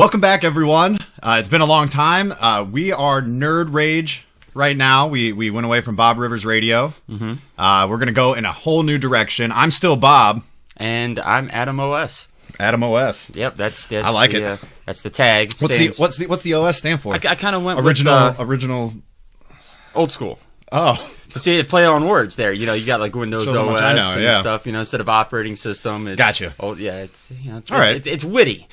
Welcome back, everyone. It's been a long time. We are Nerd Rage right now. We went away from Bob Rivers Radio. Mm-hmm. We're going to go in a whole new direction. I'm still Bob. And I'm Adam OS. Adam OS. Yep, that's I like it. That's the tag. What's the OS stand for? I kind of went original old school. Oh. See, they play on words there. You know, you got like Windows Shows how much OS I know, and stuff. You know, instead of operating system. It's, gotcha. Oh, yeah. It's all right. It's witty.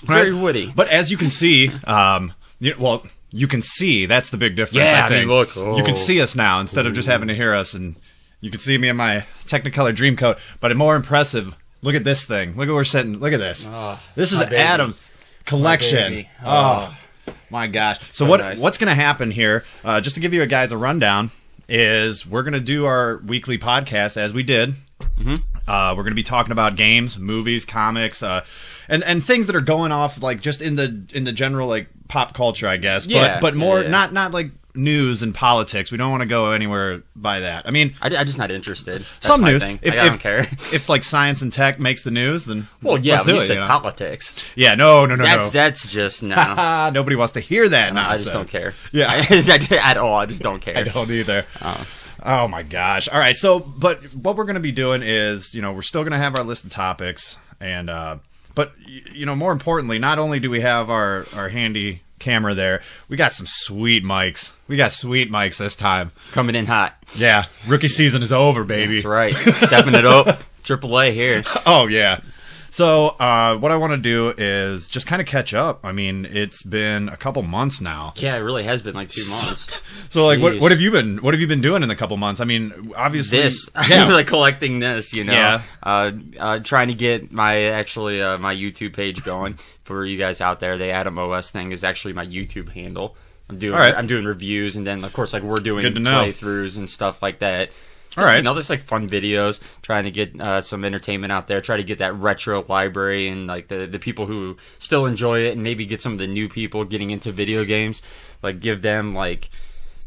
Very witty. But as you can see, you can see. That's the big difference. Yeah, I think. I mean, look. You can see us now instead of just having to hear us, and you can see me in my Technicolor Dreamcoat. But more impressive. Look at this thing. Look at where we're sitting. Look at this. Oh, this is Adam's collection. Oh my gosh. So nice. What's going to happen here? Just to give you guys a rundown, is we're going to do our weekly podcast as we did. Mm-hmm. We're going to be talking about games, movies, comics, and things that are going off like just in the general like pop culture, I guess. Yeah, but more yeah. not like news and politics. We don't want to go anywhere by that. I mean, I'm just not interested. That's some my news. thing. If, I don't care. If like science and tech makes the news, then Yeah, let's do you it, said politics. Yeah, no. That's just no. Nobody wants to hear that. No, I just don't care. Yeah, at all. I just don't care. I don't either. Oh my gosh. All right. So, but what we're going to be doing is, we're still going to have our list of topics, and but more importantly, not only do we have our handy camera there, we got some sweet mics. We got sweet mics this time. Coming in hot. Yeah, rookie season is over, baby. That's right. Stepping it up. AAA here. Oh yeah. So what I want to do is just kind of catch up. I mean, it's been a couple months now. Yeah, it really has been like 2 months. So like, what have you been doing in the couple months? I mean, obviously this. Yeah. Like collecting this, Yeah. Trying to get my YouTube page going for you guys out there. The Adam OS thing is actually my YouTube handle. I'm doing reviews, and then of course like we're doing playthroughs and stuff like that. All right. There's like fun videos, trying to get some entertainment out there, try to get that retro library and like the people who still enjoy it, and maybe get some of the new people getting into video games, like give them like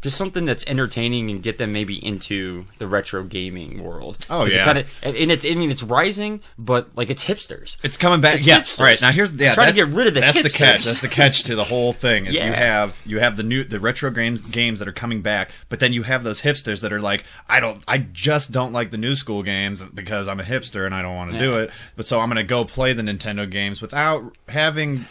just something that's entertaining and get them maybe into the retro gaming world. Oh yeah. It's rising, but like it's hipsters. It's coming back. It's yeah. hipsters. Right. Now here's trying to get rid of the That's hipsters. the catch. That's the catch to the whole thing is Yeah. you have the retro games that are coming back, but then you have those hipsters that are like, I just don't like the new school games because I'm a hipster and I don't want to do it. But so I'm going to go play the Nintendo games without having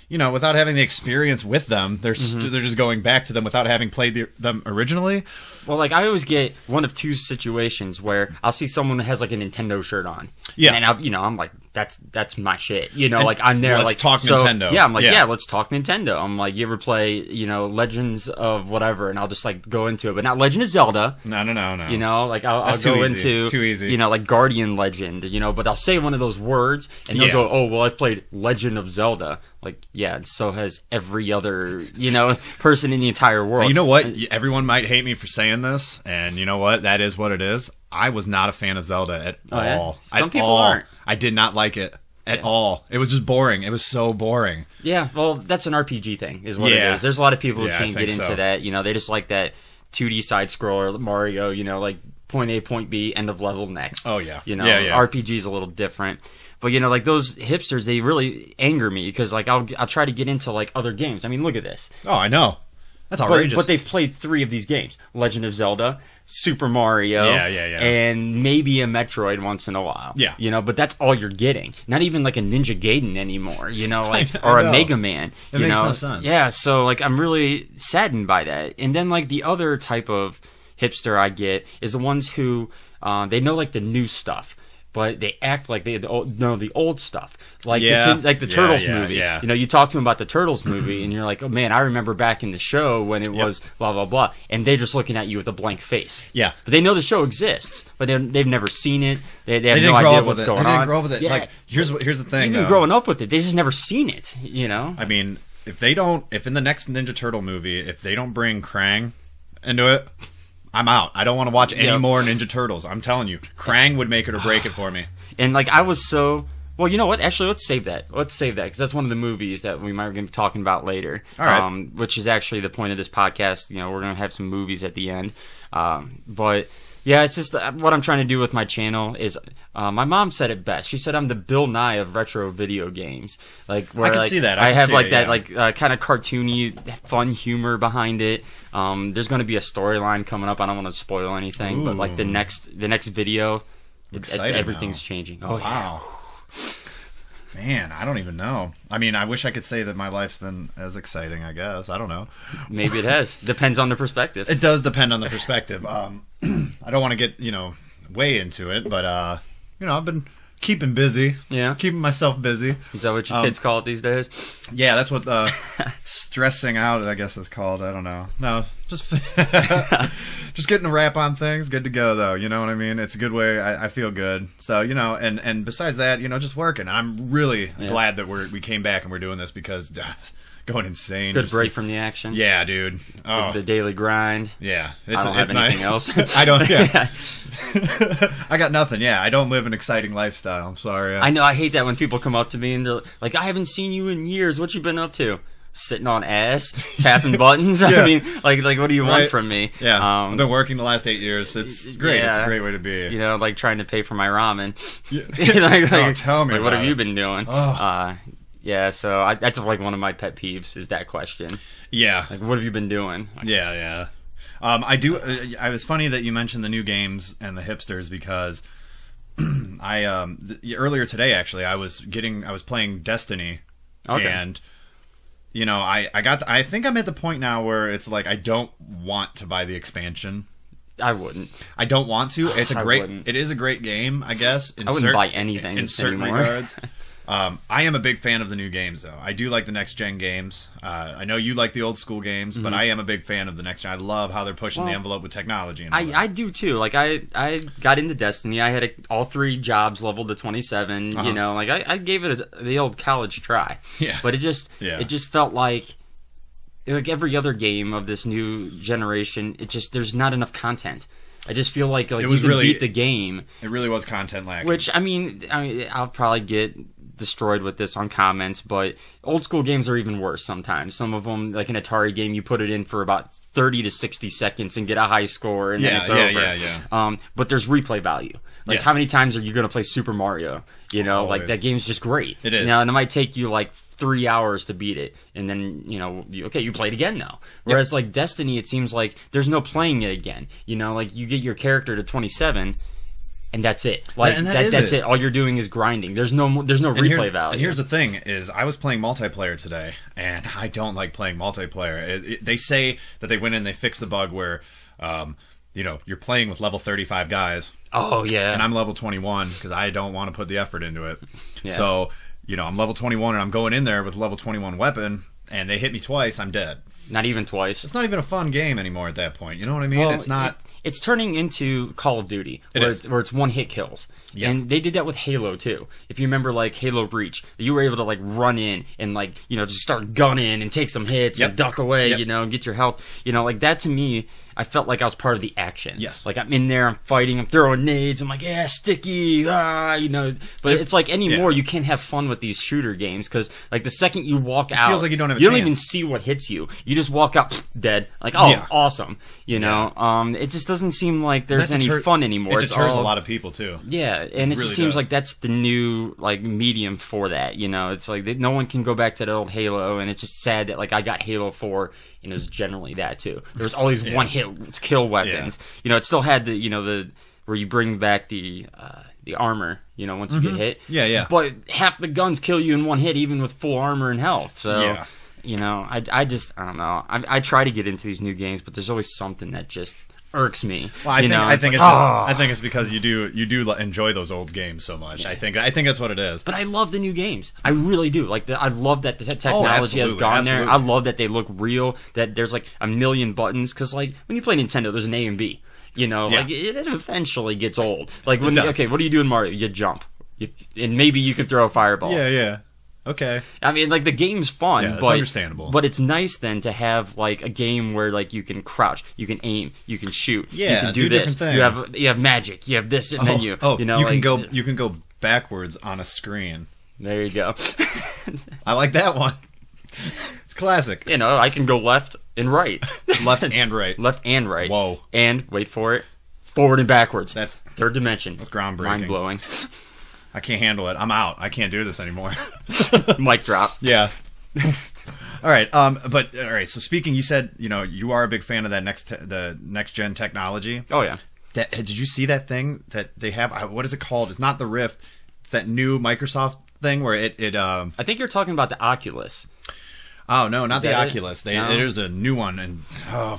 the experience with them. They're they're just going back to them without having played them originally. Well, like I always get one of two situations where I'll see someone that has like a Nintendo shirt on. Yeah. And I'm like, that's my shit. Like I'm there. Let's talk Nintendo. Yeah, I'm like, yeah, let's talk Nintendo. I'm like, you ever play, Legends of whatever, and I'll just like go into it, but not Legend of Zelda. No. Like I'll go into, it's too easy. Like Guardian Legend, but I'll say one of those words, and they'll go, oh, well, I've played Legend of Zelda. Like, yeah, and so has every other, person in the entire world. You know what? Everyone might hate me for saying this, and you know what? That is what it is. I was not a fan of Zelda at all. Some people aren't. I did not like it at all. It was just boring. It was so boring. Yeah, well, that's an RPG thing, is what it is. There's a lot of people who can't get into that. They just like that 2D side scroller Mario. like point A, point B, end of level next. Oh yeah. RPG is a little different. But like those hipsters, they really anger me because like I'll try to get into like other games. I mean, look at this. Oh, I know. That's outrageous. But they've played 3 of these games: Legend of Zelda, Super Mario, and maybe a Metroid once in a while. Yeah. But that's all you're getting. Not even like a Ninja Gaiden anymore. Or a Mega Man. It makes no sense. Yeah. So like I'm really saddened by that. And then like the other type of hipster I get is the ones who they know like the new stuff, but they act like they know the old stuff, like the Turtles movie. Yeah. You talk to them about the Turtles movie, and you're like, oh man, I remember back in the show when it was blah blah blah, and they're just looking at you with a blank face. Yeah, but they know the show exists, but they've never seen it. They have no idea what's going on. They didn't grow up with it. Yeah. Like here's the thing. Even growing up with it, they just never seen it. I mean, if in the next Ninja Turtle movie, if they don't bring Krang into it, I'm out. I don't want to watch any more Ninja Turtles. I'm telling you, Krang would make it or break it for me. And like I was so... Well, you know what? Actually, let's save that. Because that's one of the movies that we might be talking about later. All right. Which is actually the point of this podcast. We're going to have some movies at the end. But Yeah, it's just what I'm trying to do with my channel is my mom said it best. She said I'm the Bill Nye of retro video games. Like where I can like, see that. I can have see like it, that yeah. like kind of cartoony, fun humor behind it. There's going to be a storyline coming up. I don't want to spoil anything, but like the next video, everything's now. changing. Oh wow. Man, I don't even know. I mean, I wish I could say that my life's been as exciting, I guess. I don't know. Maybe it has. Depends on the perspective. It does depend on the perspective. I don't want to get, way into it, but, I've been keeping busy. Yeah. Keeping myself busy. Is that what your kids call it these days? Yeah, that's what stressing out, I guess, is called. I don't know. No, just just getting a wrap on things. Good to go, though. You know what I mean? It's a good way. I feel good. So, and besides that, just working. I'm really glad that we came back and we're doing this because going insane. Good break from the action. Yeah, dude. Oh. The daily grind. Yeah. I don't have anything else. I don't, yeah. I got nothing, yeah. I don't live an exciting lifestyle. I'm sorry. I know, I hate that when people come up to me and they're like, I haven't seen you in years. What you been up to? Sitting on ass, tapping buttons. I mean, like what do you want from me? Yeah, I've been working the last 8 years. It's great. Yeah. It's a great way to be. Like trying to pay for my ramen. Yeah. Tell me. What have you been doing? Oh. Yeah, so that's like one of my pet peeves is that question. Yeah. Like, what have you been doing? Yeah. I do. It was funny that you mentioned the new games and the hipsters because earlier today actually I was playing Destiny. Okay. And I think I'm at the point now where it's like I don't want to buy the expansion. I wouldn't. I don't want to. It is a great game, I guess. I wouldn't buy anything in certain regards. I am a big fan of the new games, though. I do like the next-gen games. I know you like the old-school games, but I am a big fan of the next-gen. I love how they're pushing the envelope with technology. And I do, too. Like, I got into Destiny. I had all 3 jobs leveled to 27. Like, I gave it the old college try. Yeah. But it just felt like every other game of this new generation, there's not enough content. I just feel like you can beat the game. It really was content lacking. Which, I mean, I'll probably get destroyed with this on comments, but old school games are even worse sometimes. Some of them, like an Atari game, you put it in for about 30 to 60 seconds and get a high score, and then it's over. Yeah. But there's replay value. Like, how many times are you going to play Super Mario? Like, that game's just great. It is. And it might take you, like, 3 hours to beat it, and then, you play it again now. Whereas, like, Destiny, it seems like there's no playing it again. Like, you get your character to 27, and that's it. Like, that's it. All you're doing is grinding. There's no replay value. And here's the thing: is I was playing multiplayer today, and I don't like playing multiplayer. They say that they went in, they fixed the bug where, you're playing with level 35 guys. Oh yeah. And I'm level 21 because I don't want to put the effort into it. Yeah. So I'm level 21 and I'm going in there with level 21 weapon, and they hit me twice. I'm dead. Not even twice. It's not even a fun game anymore at that point. You know what I mean? Well, it's not. It's turning into Call of Duty, where it's one-hit kills. Yeah. And they did that with Halo, too. If you remember, like, Halo Reach, you were able to, like, run in and, like, just start gunning and take some hits and duck away, and get your health. Like, that to me, I felt like I was part of the action. Yes. Like, I'm in there, I'm fighting, I'm throwing nades, I'm like, yeah, sticky, But it's like anymore, you can't have fun with these shooter games, because, like, the second you walk out, feels like you don't have a you don't chance. even see what hits you. You just walk out, dead. Like, awesome. It just doesn't seem like there's any fun anymore. It deters a lot of people, too. Yeah, and it just seems like that's the new, like, medium for that, It's like no one can go back to the old Halo, and it's just sad that, like, I got Halo 4, and it was generally that, too. There was always one-hit kill weapons. Yeah. It still had the where you bring back the armor, once you get hit. Yeah. But half the guns kill you in one hit, even with full armor and health, so... Yeah. I don't know. I try to get into these new games, but there's always something that just irks me. Well, I think it's because you do enjoy those old games so much. Yeah. I think that's what it is. But I love the new games. I really do. Like I love that the technology has gone there. I love that they look real. That there's like a million buttons. Because like when you play Nintendo, there's an A and B. Like it eventually gets old. Like what do you do in Mario? You jump, and maybe you can throw a fireball. Yeah. Okay. I mean, like, the game's fun, it's but understandable. But it's nice then to have like a game where like you can crouch, you can aim, you can shoot, you can do this. Different things. You have magic, you have this menu. You can go backwards on a screen. There you go. I like that one. It's classic. I can go left and right. Left and right. Left and right. Whoa. And wait for it. forward and backwards. That's third dimension. That's groundbreaking. Mind blowing. I can't handle it. I'm out. I can't do this anymore. Mic drop. Yeah. All right. But all right. So speaking, you said you are a big fan of that the next gen technology. Oh yeah. Did you see that thing that they have? What is it called? It's not the Rift. It's that new Microsoft thing where it. I think you're talking about the Oculus. Oh no, not the Oculus. No? There's a new one, and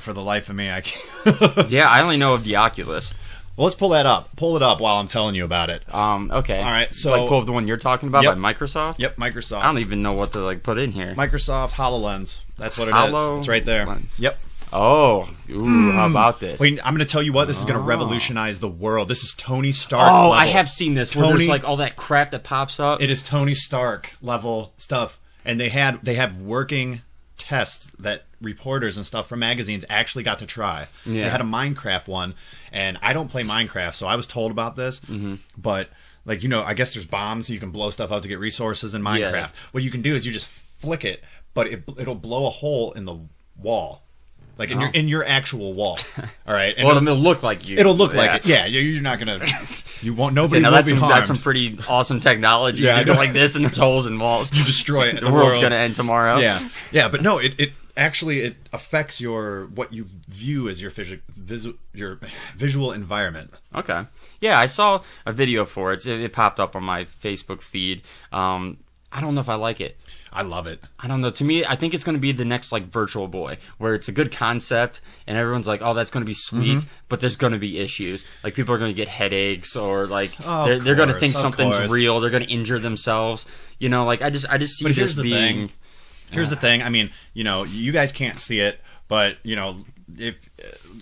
for the life of me, I can't. Yeah, I only know of the Oculus. Well, let's pull that up. Pull it up while I'm telling you about it. Okay. All right. So like pull up the one you're talking about Yep. by Microsoft. Yep, Microsoft. I don't even know what to put in here. Microsoft HoloLens. That's what it is. It's right there. HoloLens. Yep. Oh, how about this? Wait, I'm going to tell you what. This is going to revolutionize the world. This is Tony Stark. Oh, level. I have seen this. Where there's like all that crap that pops up. It is Tony Stark level stuff, and they have working tests that reporters and stuff from magazines actually got to try. Yeah. They had a Minecraft one, and I don't play Minecraft, so I was told about this. Mm-hmm. But I guess there's bombs. You can blow stuff up to get resources in Minecraft. Yeah. What you can do is you just flick it, but it'll blow a hole in the wall. Like in your actual wall, all right. And it'll look like you. It'll look like it. Yeah, you're not gonna. You won't. Nobody will be harmed. That's some pretty awesome technology. Yeah, you go like this, and there's holes in walls. You destroy it. The world's gonna end tomorrow. Yeah. But no, it actually affects what you view as your visual environment. Okay. Yeah, I saw a video for it. It popped up on my Facebook feed. I don't know if I like it. I love it. I don't know. To me, I think it's going to be the next Virtual Boy, where it's a good concept and everyone's like, "Oh, that's going to be sweet," but there's going to be issues. Like people are going to get headaches, or they're going to think something's real. They're going to injure themselves. I just see this being. Here's the thing. I mean, you guys can't see it, but if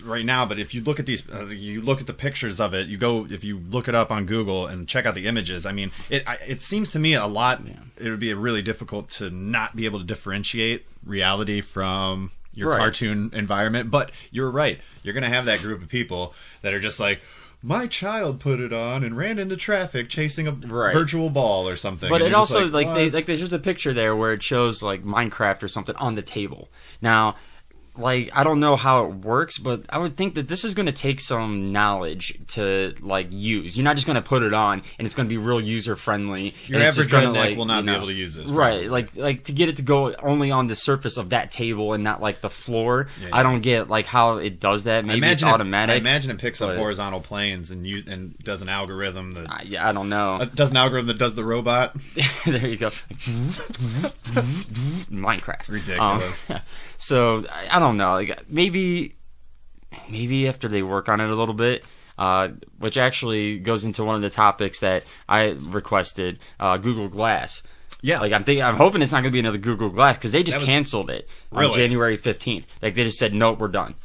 right now, but if you look at these, you look at the pictures of it. If you look it up on Google and check out the images. I mean, it seems to me a lot. Yeah. It would be really difficult to not be able to differentiate reality from your cartoon environment. But you're right. You're going to have that group of people that are just like, my child put it on and ran into traffic chasing a virtual ball or something. But it also there's just a picture there where it shows Minecraft or something on the table. Now, I don't know how it works, but I would think that this is going to take some knowledge to use. You're not just going to put it on and it's going to be real user friendly. Your average redneck will not be able to use this, right? Like to get it to go only on the surface of that table and not the floor. Yeah. I don't get how it does that. Maybe it's automatic. I imagine it picks up horizontal planes and does an algorithm that. I don't know. Does an algorithm that does the robot. There you go. Minecraft. Ridiculous. So I don't know. Maybe after they work on it a little bit, which actually goes into one of the topics that I requested, Google Glass. Yeah, I'm hoping it's not going to be another Google Glass because they just canceled it on January 15th. They just said nope, we're done.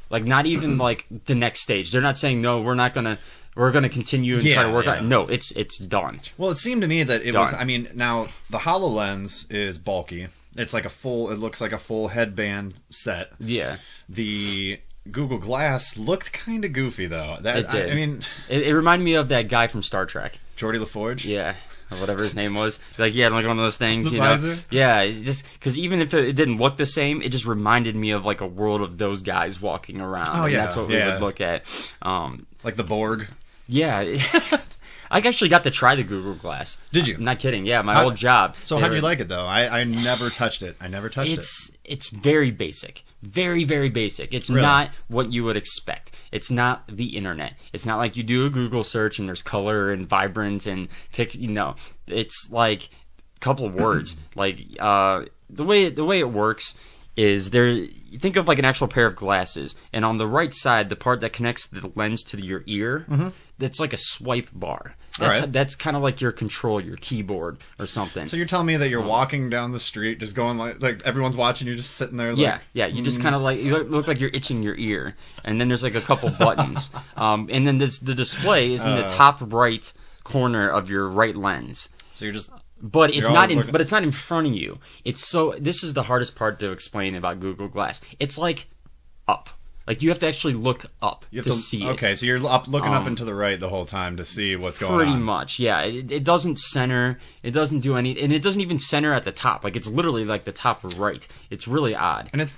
Not even the next stage. They're not saying no, we're not gonna. We're going to continue and try to work on it. No, it's done. Well, it seemed to me that it was. I mean, now the HoloLens is bulky. It's it looks like a full headband set. Yeah. The Google Glass looked kind of goofy though. It did. I mean, it reminded me of that guy from Star Trek. Geordie LaForge? Yeah. Or whatever his name was. He had one of those things, the visor? Yeah, just because even if it didn't look the same, it just reminded me of a world of those guys walking around. Oh, yeah. That's what we would look at. Like the Borg? Yeah. I actually got to try the Google Glass. Did you? I'm not kidding. Yeah, my old job. So how'd you like it though? I never touched it. It's very basic. Very, very basic. It's not what you would expect. It's not the internet. It's not like you do a Google search and there's color and vibrant and pick. It's a couple of words. The way it works is you think of an actual pair of glasses, and on the right side, the part that connects the lens to your ear, that's like a swipe bar. That's kind of like your control, your keyboard or something. So you're telling me that you're walking down the street, just going like everyone's watching you, just sitting there. Yeah. You just kind of you look like you're itching your ear, and then there's a couple buttons, and then the display is in the top right corner of your right lens. So you're just. But it's not in front of you. This is the hardest part to explain about Google Glass. It's up. Like, you have to actually look up You have to see it. Okay, so you're looking up and to the right the whole time to see what's going on. Pretty much, yeah. It doesn't center. It doesn't do any, and it doesn't even center at the top. Like, it's literally like the top right. It's really odd. And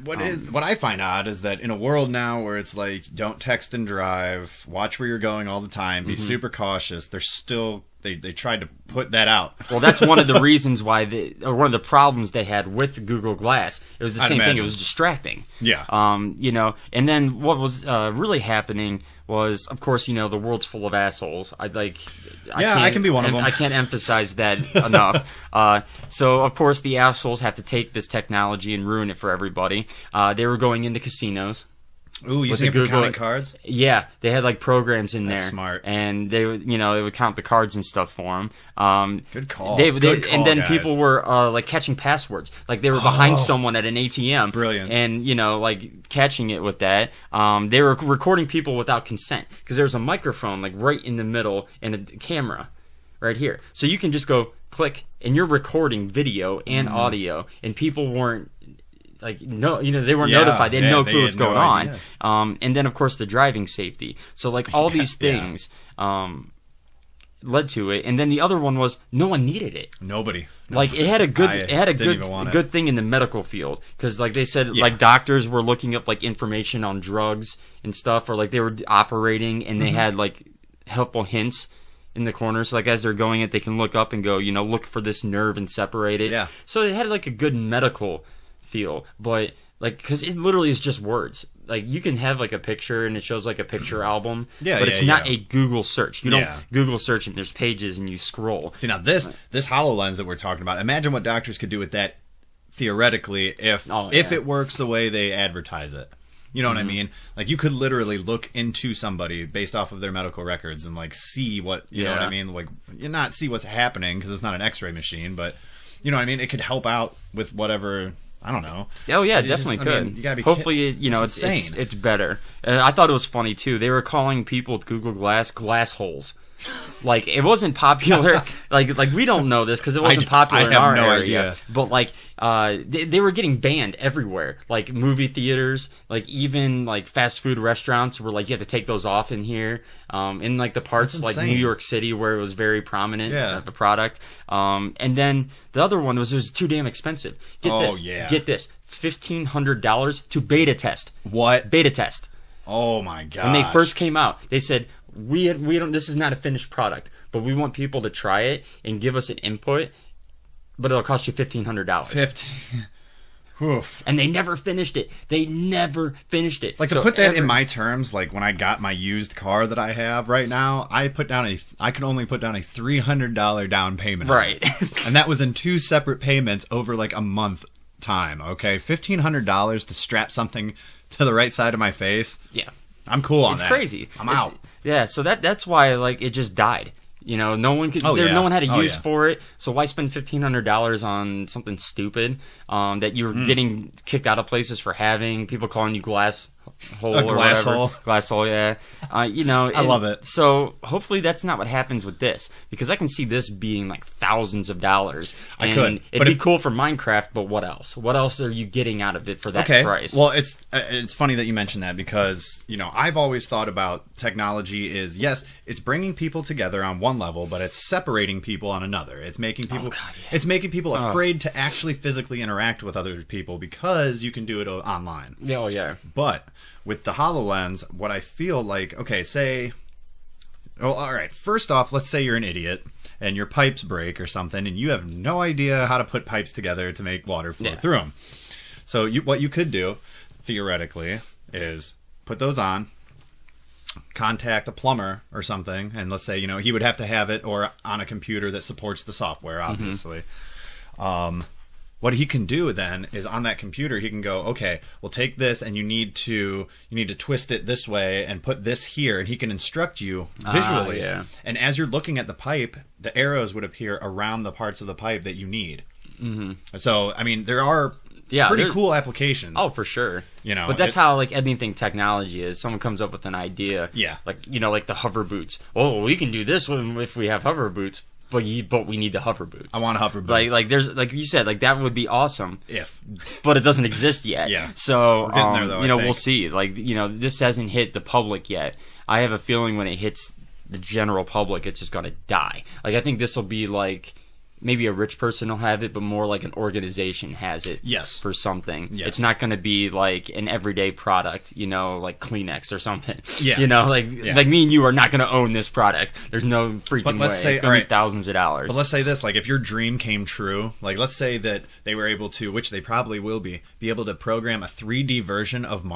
what I find odd is that in a world now where it's like, don't text and drive, watch where you're going all the time, be super cautious. They're still they tried to put that out. Well, that's one of the reasons why or one of the problems they had with Google Glass. It was the same thing. It was distracting. Yeah. And then what was really happening was, of course, the world's full of assholes. I can be one of them. I can't emphasize that enough. So, of course, the assholes have to take this technology and ruin it for everybody. They were going into casinos. Ooh, using it for counting cards? Yeah, they had like programs in there. That's smart. And they would count the cards and stuff for them. Good call. Good call, and then guys. People were like catching passwords. Like they were behind someone at an ATM. Brilliant. And like catching it with that. They were recording people without consent because there was a microphone like right in the middle and a camera right here. So you can just go click and you're recording video and audio, and people weren't. Like, no, they weren't notified. They had no clue what's going on. And then, of course, the driving safety. So, like, all these things led to it. And then the other one was no one needed it. Nobody. Like, it had a good thing in the medical field. Because, like, they said, like, doctors were looking up, like, information on drugs and stuff. Or, like, they were operating and they had, like, helpful hints in the corner. So, like, as they're going it, they can look up and go, look for this nerve and separate it. Yeah. So, it had, like, a good medical feel, but like because it literally is just words. Like you can have like a picture and it shows like a picture album, but it's not a Google search. You don't Google search and there's pages and you scroll. See, now this HoloLens that we're talking about, imagine what doctors could do with that theoretically if it works the way they advertise it. You know what I mean? Like you could literally look into somebody based off of their medical records and like see what you know what I mean. Like you not see what's happening because it's not an X-ray machine, but you know what I mean. It could help out with whatever. I don't know. Oh yeah, definitely could. I mean, you gotta be hopefully, it's better. I thought it was funny too. They were calling people with Google Glass holes. Like it wasn't popular. like we don't know this because it wasn't popular in our area. Idea. But like they were getting banned everywhere. Like movie theaters, like even like fast food restaurants were like you have to take those off in here. In like the parts like New York City where it was very prominent the product. And then the other one was it was too damn expensive. Get this, $1,500 to beta test. What? Beta test. Oh my god! When they first came out, they said we don't. This is not a finished product, but we want people to try it and give us an input. But it'll cost you $1,500. Oof. And they never finished it. Like to put that in my terms, like when I got my used car that I have right now, I could only put down a $300 down payment. Right. And that was in 2 separate payments over like a month time. Okay, $1,500 to strap something to the right side of my face. Yeah. I'm cool on that. It's crazy. I'm out. Yeah, so that's why like it just died. No one could. No one had a use for it. So why spend $1,500 on something stupid that you're getting kicked out of places for having? People calling you glass hole or whatever. Glass hole, yeah. I love it. So hopefully that's not what happens with this because I can see this being like thousands of dollars. It'd be cool for Minecraft, but what else? What else are you getting out of it for that price? Well, it's funny that you mentioned that because I've always thought about technology is yes, it's bringing people together on one level, but it's separating people on another. It's making people it's making people afraid to actually physically interact with other people because you can do it online. Oh yeah. But with the HoloLens, what I feel like, all right, first off, let's say you're an idiot and your pipes break or something and you have no idea how to put pipes together to make water flow through them. So what you could do, theoretically, is put those on, contact a plumber or something, and let's say, he would have to have it or on a computer that supports the software, obviously. What he can do then is on that computer, he can go, okay, we'll take this and you need to twist it this way and put this here, and he can instruct you visually. And as you're looking at the pipe, the arrows would appear around the parts of the pipe that you need. So, I mean, there are pretty cool applications. Oh, for sure. But that's how like anything technology is. Someone comes up with an idea. Yeah. Like like the hover boots. Oh, we can do this one if we have hover boots. but we need the hover boots. I want hover boots. Like there's like you said, like that would be awesome. If. But it doesn't exist yet. Yeah. So We're getting there, though, we'll see. Like this hasn't hit the public yet. I have a feeling when it hits the general public, it's just gonna die. Like I think this will be like. Maybe a rich person will have it, but more like an organization has it. Yes. For something. Yes. It's not going to be like an everyday product, like Kleenex or something. Yeah. Like me and you are not going to own this product. There's no freaking But let's way. say- It's going to alright. be thousands of dollars. But let's say this, like if your dream came true, like let's say that they were able to, which they probably will be able to program a 3D version of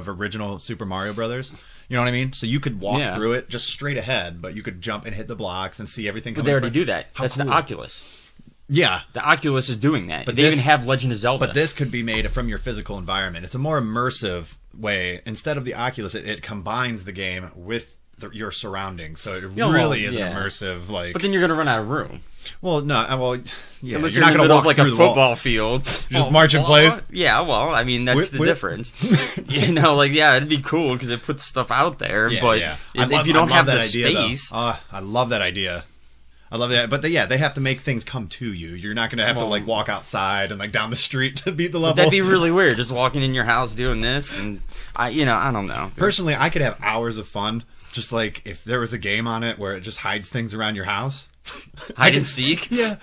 original Super Mario Brothers. You know what I mean? So you could walk through it just straight ahead, but you could jump and hit the blocks and see everything. But they already do that. How That's cool. the Oculus. Yeah. The Oculus is doing that. But they even have Legend of Zelda. But this could be made from your physical environment. It's a more immersive way. Instead of the Oculus, it combines the game with your surroundings. So it really is an immersive, like... But then you're going to run out of room. Well, no. Well, yeah. Unless you're not in the going to middle walk of like through a the wall. football field. You just march in place? Yeah, well, I mean, that's the difference. It'd be cool because it puts stuff out there. Yeah, but yeah. if you don't have the idea, space... I love that idea. I love that. But they have to make things come to you. You're not going to have to like walk outside and like down the street to beat the level. That'd be really weird, just walking in your house doing this. And I don't know. Personally, I could have hours of fun. Just like if there was a game on it where it just hides things around your house. Hide and seek? Yeah.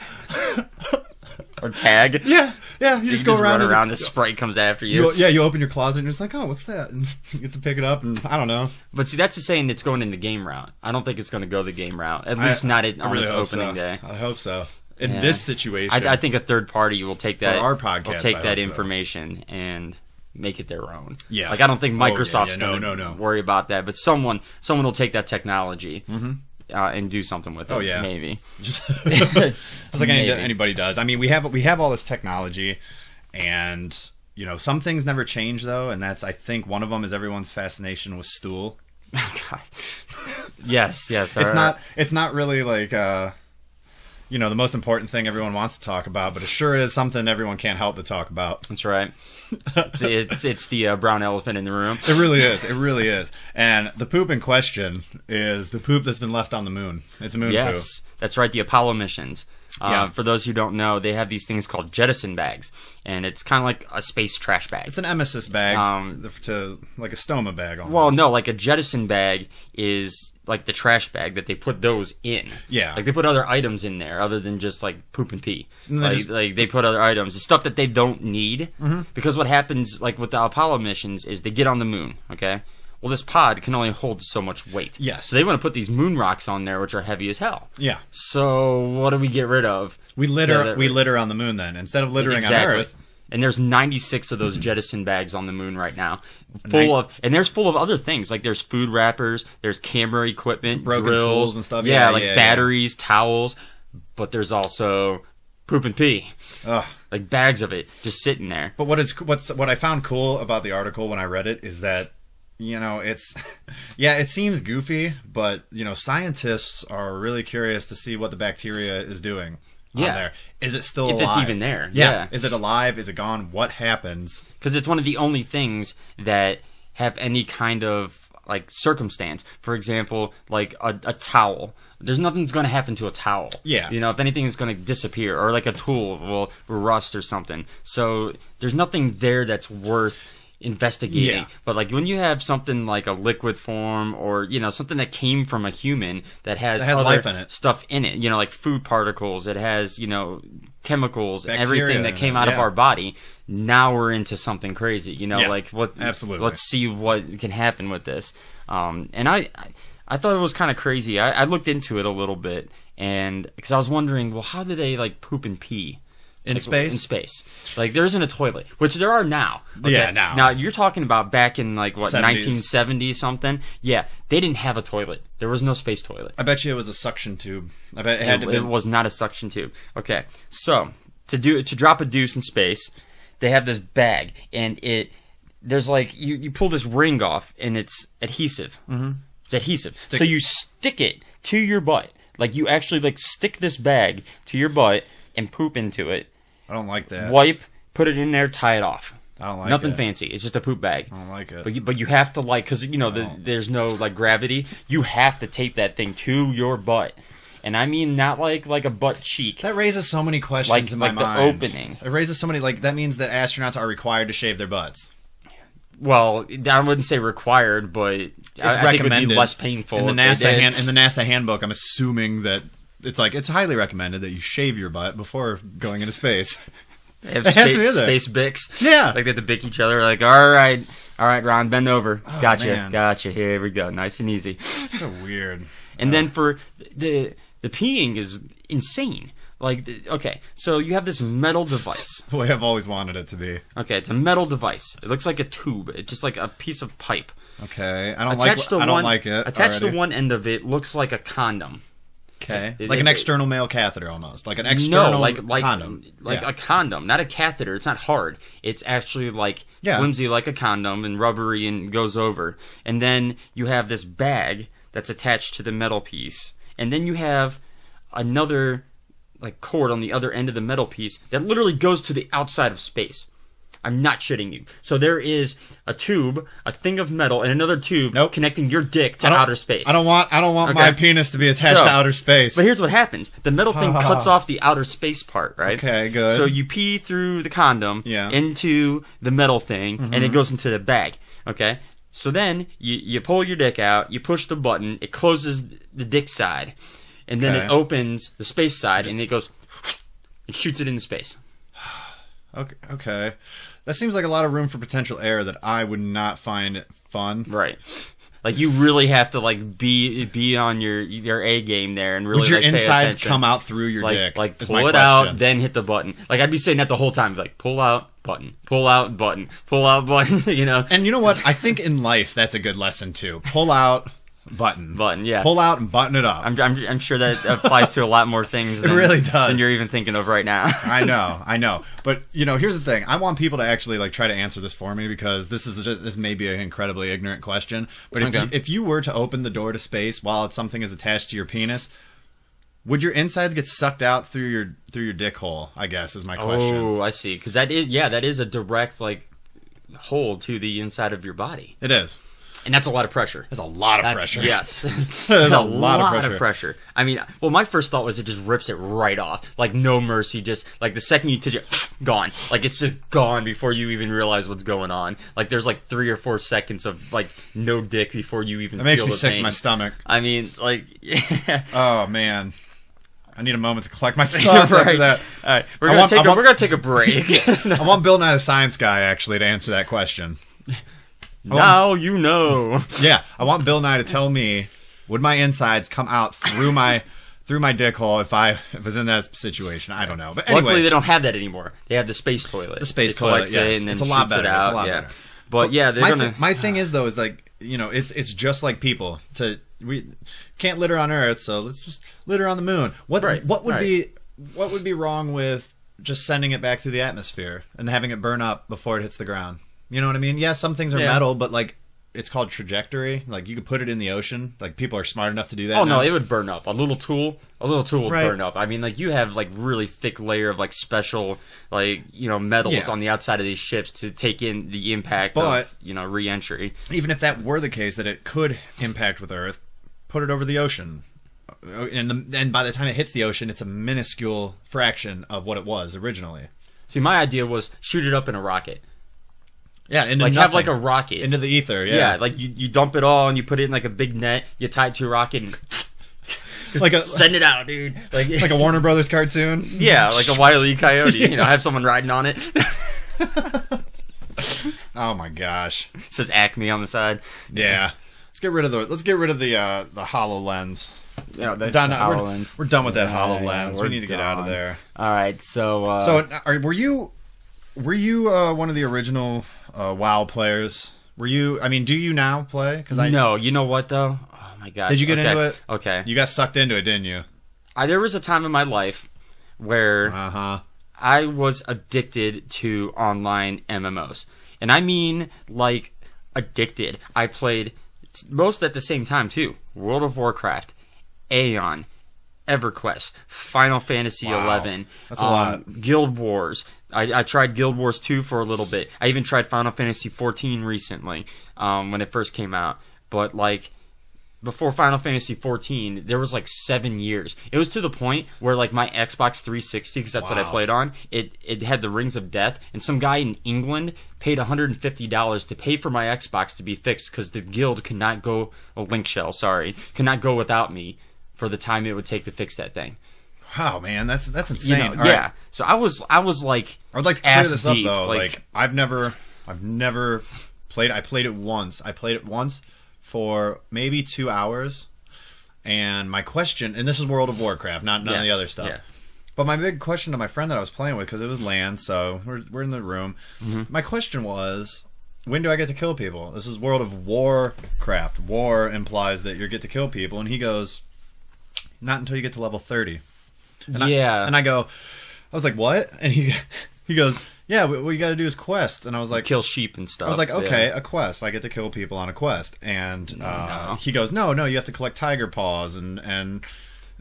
Or tag? Yeah. You just go run around. around, the sprite comes after you. You open your closet and you're just like, oh, what's that? And you get to pick it up and I don't know. But see, that's the saying it's going in the game route. I don't think it's going to go the game route. At least not on really its hope opening so. day. I hope so. In this situation. I think a third party will take that. For our podcast, will take I that hope so. information and make it their own. Yeah. Like I don't think Microsoft's no, going to worry about that, but someone will take that technology and do something with it. Oh yeah, maybe. Just it's like anybody does. I mean, we have all this technology, and some things never change though, and that's I think one of them is everyone's fascination with stool. Oh, God. Yes. It's not really like the most important thing everyone wants to talk about, but it sure is something everyone can't help but talk about. That's right. It's the brown elephant in the room. It really is. And the poop in question is the poop that's been left on the moon. It's moon poop. Yes, that's right. The Apollo missions. For those who don't know, they have these things called jettison bags, and it's kind of like a space trash bag. It's an emesis bag to like a stoma bag. Almost. Well, no, like a jettison bag is like the trash bag that they put those in. Yeah. Like they put other items in there other than just like poop and pee. And Like they put other items, the stuff that they don't need. Because what happens like with the Apollo missions is they get on the moon, okay? Well, this pod can only hold so much weight. Yes. So they want to put these moon rocks on there, which are heavy as hell. Yeah. So what do we get rid of? We litter on the moon then instead of littering on Earth. And there's 96 of those jettison bags on the moon right now, full of other things. Like there's food wrappers, there's camera equipment, broken drills, tools and stuff. Yeah, batteries, towels. But there's also poop and pee. Ugh. Like bags of it just sitting there. But what I found cool about the article when I read it is that it's it seems goofy, but scientists are really curious to see what the bacteria is doing. On there. Is it still alive? If it's even there. Yeah. Is it alive? Is it gone? What happens? Because it's one of the only things that have any kind of like circumstance. For example, like a towel. There's nothing that's going to happen to a towel. Yeah. If anything is going to disappear, or like a tool will rust or something. So there's nothing there that's worth investigating. Yeah. But like when you have something like a liquid form, or something that came from a human that has other life in it, stuff in it, like food particles, it has chemicals, bacteria, everything that came out of our body. Now we're into something crazy. Like what? Absolutely. Let's see what can happen with this. And I thought it was kind of crazy. I looked into it a little bit, and because I was wondering, well, how do they like poop and pee? In space? In space. Like, there isn't a toilet, which there are now. Okay? Yeah, now. Now, you're talking about back in, like, what, 70s. 1970-something? Yeah, they didn't have a toilet. There was no space toilet. I bet you it was a suction tube. I bet it had to be. It was not a suction tube. Okay, so, to drop a deuce in space, they have this bag, and there's, like, you pull this ring off, and it's adhesive. Mm-hmm. It's adhesive. So you stick it to your butt. Like, you actually, like, stick this bag to your butt and poop into it. I don't like that. Wipe, put it in there, tie it off. I don't like Nothing it. fancy. It's just a poop bag. I don't like it. But you have to, like, because, there's no, like, gravity. You have to tape that thing to your butt. and I mean not like a butt cheek. That raises so many questions in my mind. The opening. It raises so many, like, that means that astronauts are required to shave their butts. Well, I wouldn't say required, but I think it would be less painful. In the NASA handbook, I'm assuming that it's highly recommended that you shave your butt before going into space. They have space bics. Yeah. Like they have to bick each other. Like, all right, Ron, bend over. Oh, Gotcha, man. gotcha. Here we go. Nice and easy. So weird. And then for the peeing is insane. Like, okay, so you have this metal device. The way I've always wanted it to be. Okay, it's a metal device. It looks like a tube. It's just like a piece of pipe. Okay, I don't like it. Attached to one end of it looks like a condom. Okay, like an external male catheter almost, like an external condom. Like a condom, not a catheter. It's not hard. It's actually like flimsy like a condom and rubbery and goes over. And then you have this bag that's attached to the metal piece. And then you have another like cord on the other end of the metal piece that literally goes to the outside of space. I'm not shitting you. So there is a tube, a thing of metal, and another tube connecting your dick to outer space. I don't want my penis to be attached to outer space. But here's what happens. The metal thing cuts off the outer space part, right? Okay, good. So you pee through the condom into the metal thing, and it goes into the bag. Okay? So then you pull your dick out, you push the button, it closes the dick side, and then it opens the space side, and it goes, it shoots it into space. Okay. That seems like a lot of room for potential error that I would not find fun. Right. Like you really have to like be on your A game there and really would your like, insides pay attention. come out through your dick? Like pull it out, then hit the button. Like I'd be saying that the whole time, like pull out button, pull out button, pull out button. You know. And you know what? I think in life that's a good lesson too. Pull out. Button, yeah. Pull out and button it up. I'm sure that applies to a lot more things than, it really does. Than you're even thinking of right now. I know. But, you know, here's the thing. I want people to actually, like, try to answer this for me because this may be an incredibly ignorant question. But if you were to open the door to space while something is attached to your penis, would your insides get sucked out through your dick hole, I guess, is my question. Oh, I see. Because that is a direct, like, hole to the inside of your body. It is. And that's a lot of pressure. That's a lot of pressure. Yes. That's a lot of pressure. I mean, well, my first thought was it just rips it right off. Like, no mercy. Just, like, the second you touch it, gone. Like, it's just gone before you even realize what's going on. Like, there's, like, 3 or 4 seconds of, like, no dick before you even feel the pain. That makes me sick to my stomach. I mean, like, yeah. Oh, man. I need a moment to collect my thoughts after that. All right. We're going to take a break. I want Bill Nye the Science Guy, actually, to answer that question. Now you know. Yeah, I want Bill Nye to tell me, would my insides come out through my dick hole if I was in that situation? I don't know. But anyway, luckily they don't have that anymore. They have the space toilet. The space toilet, yes. And then it's a lot better. It's a lot better. But yeah, my thing is though is like, you know, it's just like people. We can't litter on Earth, so let's just litter on the moon. What would be wrong with just sending it back through the atmosphere and having it burn up before it hits the ground? You know what I mean? Yeah, some things are metal, but like it's called trajectory. Like you could put it in the ocean. Like people are smart enough to do that. Oh no, it would burn up. A little tool would burn up. I mean, like you have like really thick layer of like special like, you know, metals on the outside of these ships to take in the impact of, you know, re-entry. Even if that were the case that it could impact with Earth, put it over the ocean. And by the time it hits the ocean, it's a minuscule fraction of what it was originally. See, my idea was shoot it up in a rocket. Yeah, into like nothing. have like a rocket into the ether. Yeah, like you dump it all and you put it in like a big net. You tie it to a rocket and like send it out, dude. Like a Warner Brothers cartoon. Yeah, like a Wile E. Coyote. You know, have someone riding on it. Oh my gosh! It says Acme on the side. Yeah, let's get rid of the HoloLens. Yeah, we're done with that HoloLens. We need to get out of there. All right, so were you one of the original WoW players? Were you? I mean, do you now play? Because no. You know what though? Oh my god! Did you get into it? Okay. You got sucked into it, didn't you? There was a time in my life where I was addicted to online MMOs, and I mean like addicted. I played most at the same time too. World of Warcraft, Aeon, EverQuest, Final Fantasy XI. That's a lot. Guild Wars. I tried Guild Wars 2 for a little bit. I even tried Final Fantasy 14 recently when it first came out. But like before Final Fantasy 14, there was like 7 years. It was to the point where like my Xbox 360, because that's what I played on, it had the Rings of Death, and some guy in England paid $150 to pay for my Xbox to be fixed because the guild could not go, Link Shell, sorry, could not go without me for the time it would take to fix that thing. Wow, man, that's insane. You know, yeah. Right. So I was like, I would like to clear this deep. up though. Like I've never played. I played it once. For maybe 2 hours. And my question, and this is World of Warcraft, not none of the other stuff. Yeah. But my big question to my friend that I was playing with, because it was LAN, so we're in the room. Mm-hmm. My question was, when do I get to kill people? This is World of Warcraft. War implies that you get to kill people, and he goes, not until you get to level 30. And I was like, what? And he goes, yeah, what you got to do is quest. And I was like, kill sheep and stuff. I was like, okay, a quest. I get to kill people on a quest. And he goes, no, you have to collect tiger paws and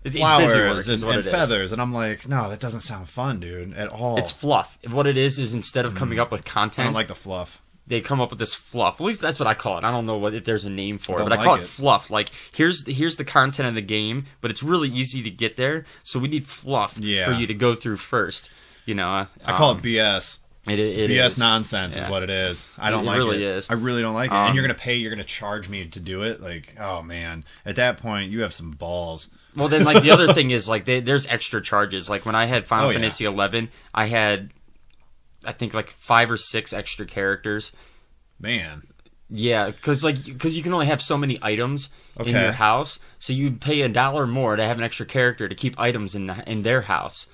flowers and feathers. And I'm like, no, that doesn't sound fun, dude, at all. It's fluff. What it is instead of coming up with content, I don't like the fluff. They come up with this fluff. At least that's what I call it. I don't know if there's a name for it, but I call it fluff. Like, here's the content of the game, but it's really easy to get there, so we need fluff for you to go through first. You know, I call it BS. It BS is. Nonsense is what it is. I don't like it. It really is. I really don't like it. And you're going to charge me to do it? Like, oh, man. At that point, you have some balls. Well, then, like, the other thing is, like, there's extra charges. Like, when I had Final Fantasy 11, I had, I think, like, 5 or 6 extra characters. Man. Yeah, because you can only have so many items in your house, so you'd pay $1 more to have an extra character to keep items in their house.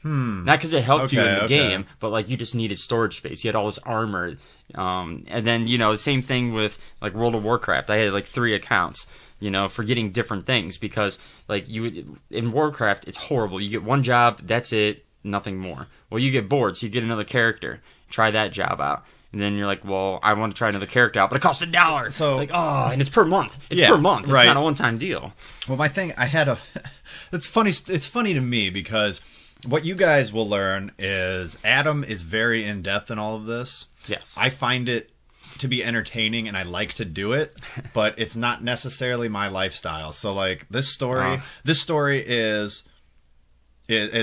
Not because it helped you in the game, but like you just needed storage space. You had all this armor, and then the same thing with like World of Warcraft. I had like 3 accounts, for getting different things because like in Warcraft it's horrible. You get one job, that's it, nothing more. Well, you get bored, so you get another character, try that job out. And then you're like, well, I want to try another character out, but it costs $1. So like, and it's per month. It's per month. It's not a one-time deal. Well, my thing, it's funny. It's funny to me because what you guys will learn is Adam is very in depth in all of this. Yes, I find it to be entertaining and I like to do it, but it's not necessarily my lifestyle. So like this story is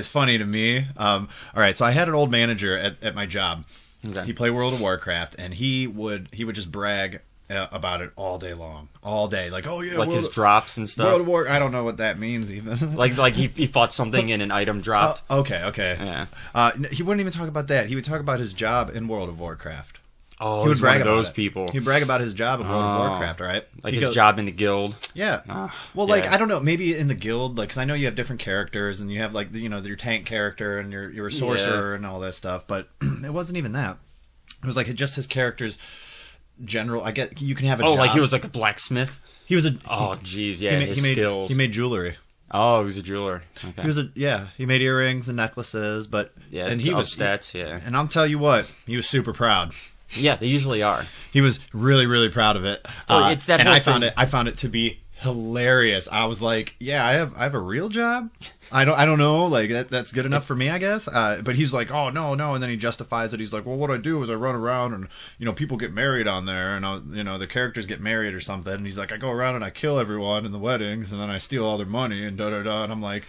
funny to me. All right, so I had an old manager at my job. Okay. He played World of Warcraft, and he would just brag about it all day long, all day. Like, oh yeah, like his drops and stuff. World of War. I don't know what that means even. like he fought something and an item dropped. Okay. Yeah. He wouldn't even talk about that. He would talk about his job in World of Warcraft. Oh, he would brag about those people. He'd brag about his job in World of Warcraft, right? Like his job in the guild. Yeah. Well, like I don't know, maybe in the guild, like because I know you have different characters and you have like your tank character and you're a sorcerer and all that stuff, but it wasn't even that. It was like just his character's general. I get you can have a job. Like he was like a blacksmith. He was a. Oh, jeez, yeah. His skills. He made jewelry. Oh, he was a jeweler. Okay. He made earrings and necklaces, but and he was stats. Yeah. And I'll tell you what, he was super proud. Yeah, they usually are. He was really, really proud of it. It's that. And I found it to be hilarious. I was like, yeah, I have a real job. I don't know, like that's good enough for me, I guess. But he's like, oh no, and then he justifies it. He's like, well, what I do is I run around and people get married on there, and the characters get married or something. And he's like, I go around and I kill everyone in the weddings, and then I steal all their money and da da da. And I'm like,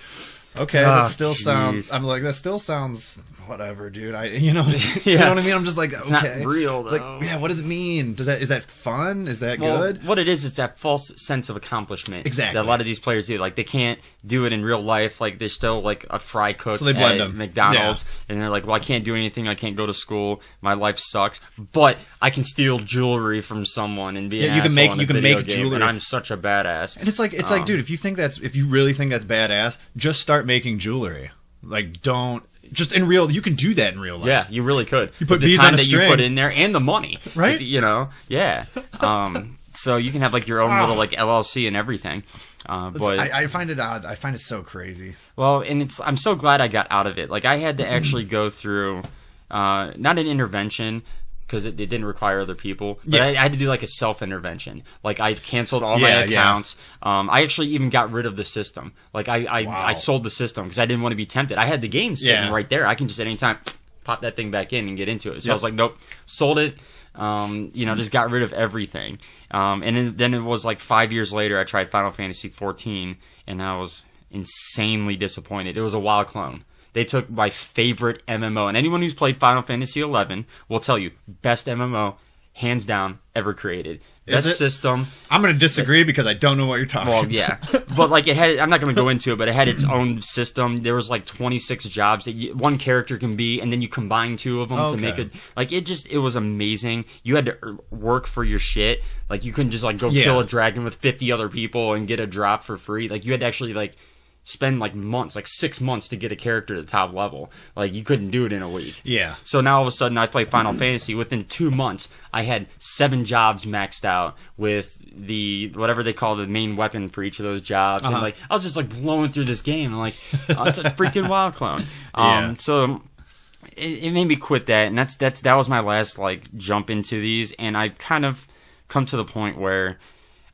okay, that still sounds whatever, dude. You know what I mean? I'm just like, it's okay, not real though. Like, yeah, what does it mean? Is that fun? Is that good? What it is that false sense of accomplishment. Exactly. That a lot of these players do. Like they can't do it in real life. Like they're still like a fry cook so they blend at them. McDonald's, and they're like, well, I can't do anything. I can't go to school. My life sucks. But I can steal jewelry from someone and be an asshole in a video game, jewelry. and I'm such a badass. And it's like, dude, if you really think that's badass, just start making jewelry. Like, don't. Just in real, you can do that in real life. Yeah, you really could. You put the beads time on a that string. You put in there and the money, right? Yeah. So you can have like your own little like LLC and everything. But I find it odd. I find it so crazy. Well, and I'm so glad I got out of it. Like I had to actually go through, not an intervention, because it didn't require other people. But I had to do like a self-intervention. Like I canceled all my accounts. Yeah. I actually even got rid of the system. Like I sold the system because I didn't want to be tempted. I had the game sitting right there. I can just at any time pop that thing back in and get into it. So I was like, nope, sold it. Just got rid of everything. And then it was like 5 years later, I tried Final Fantasy 14, and I was insanely disappointed. It was a WoW clone. They took my favorite MMO, and anyone who's played Final Fantasy 11 will tell you, best MMO, hands down, ever created. Best system. I'm going to disagree because I don't know what you're talking about. Well, yeah. But, like, I'm not going to go into it, but it had its own system. There was, like, 26 jobs that one character can be, and then you combine two of them to make it. Like, it was amazing. You had to work for your shit. Like, you couldn't just, like, go kill a dragon with 50 other people and get a drop for free. Like, you had to actually, like, spend like months, like 6 months to get a character to the top level. Like, you couldn't do it in a week. Yeah. So now all of a sudden I play Final Fantasy. Within 2 months, I had 7 jobs maxed out with the whatever they call the main weapon for each of those jobs. And like, I was just like blowing through this game. I'm like, oh, it's a freaking WoW clone. So it made me quit that, and that was my last like jump into these, and I kind of come to the point where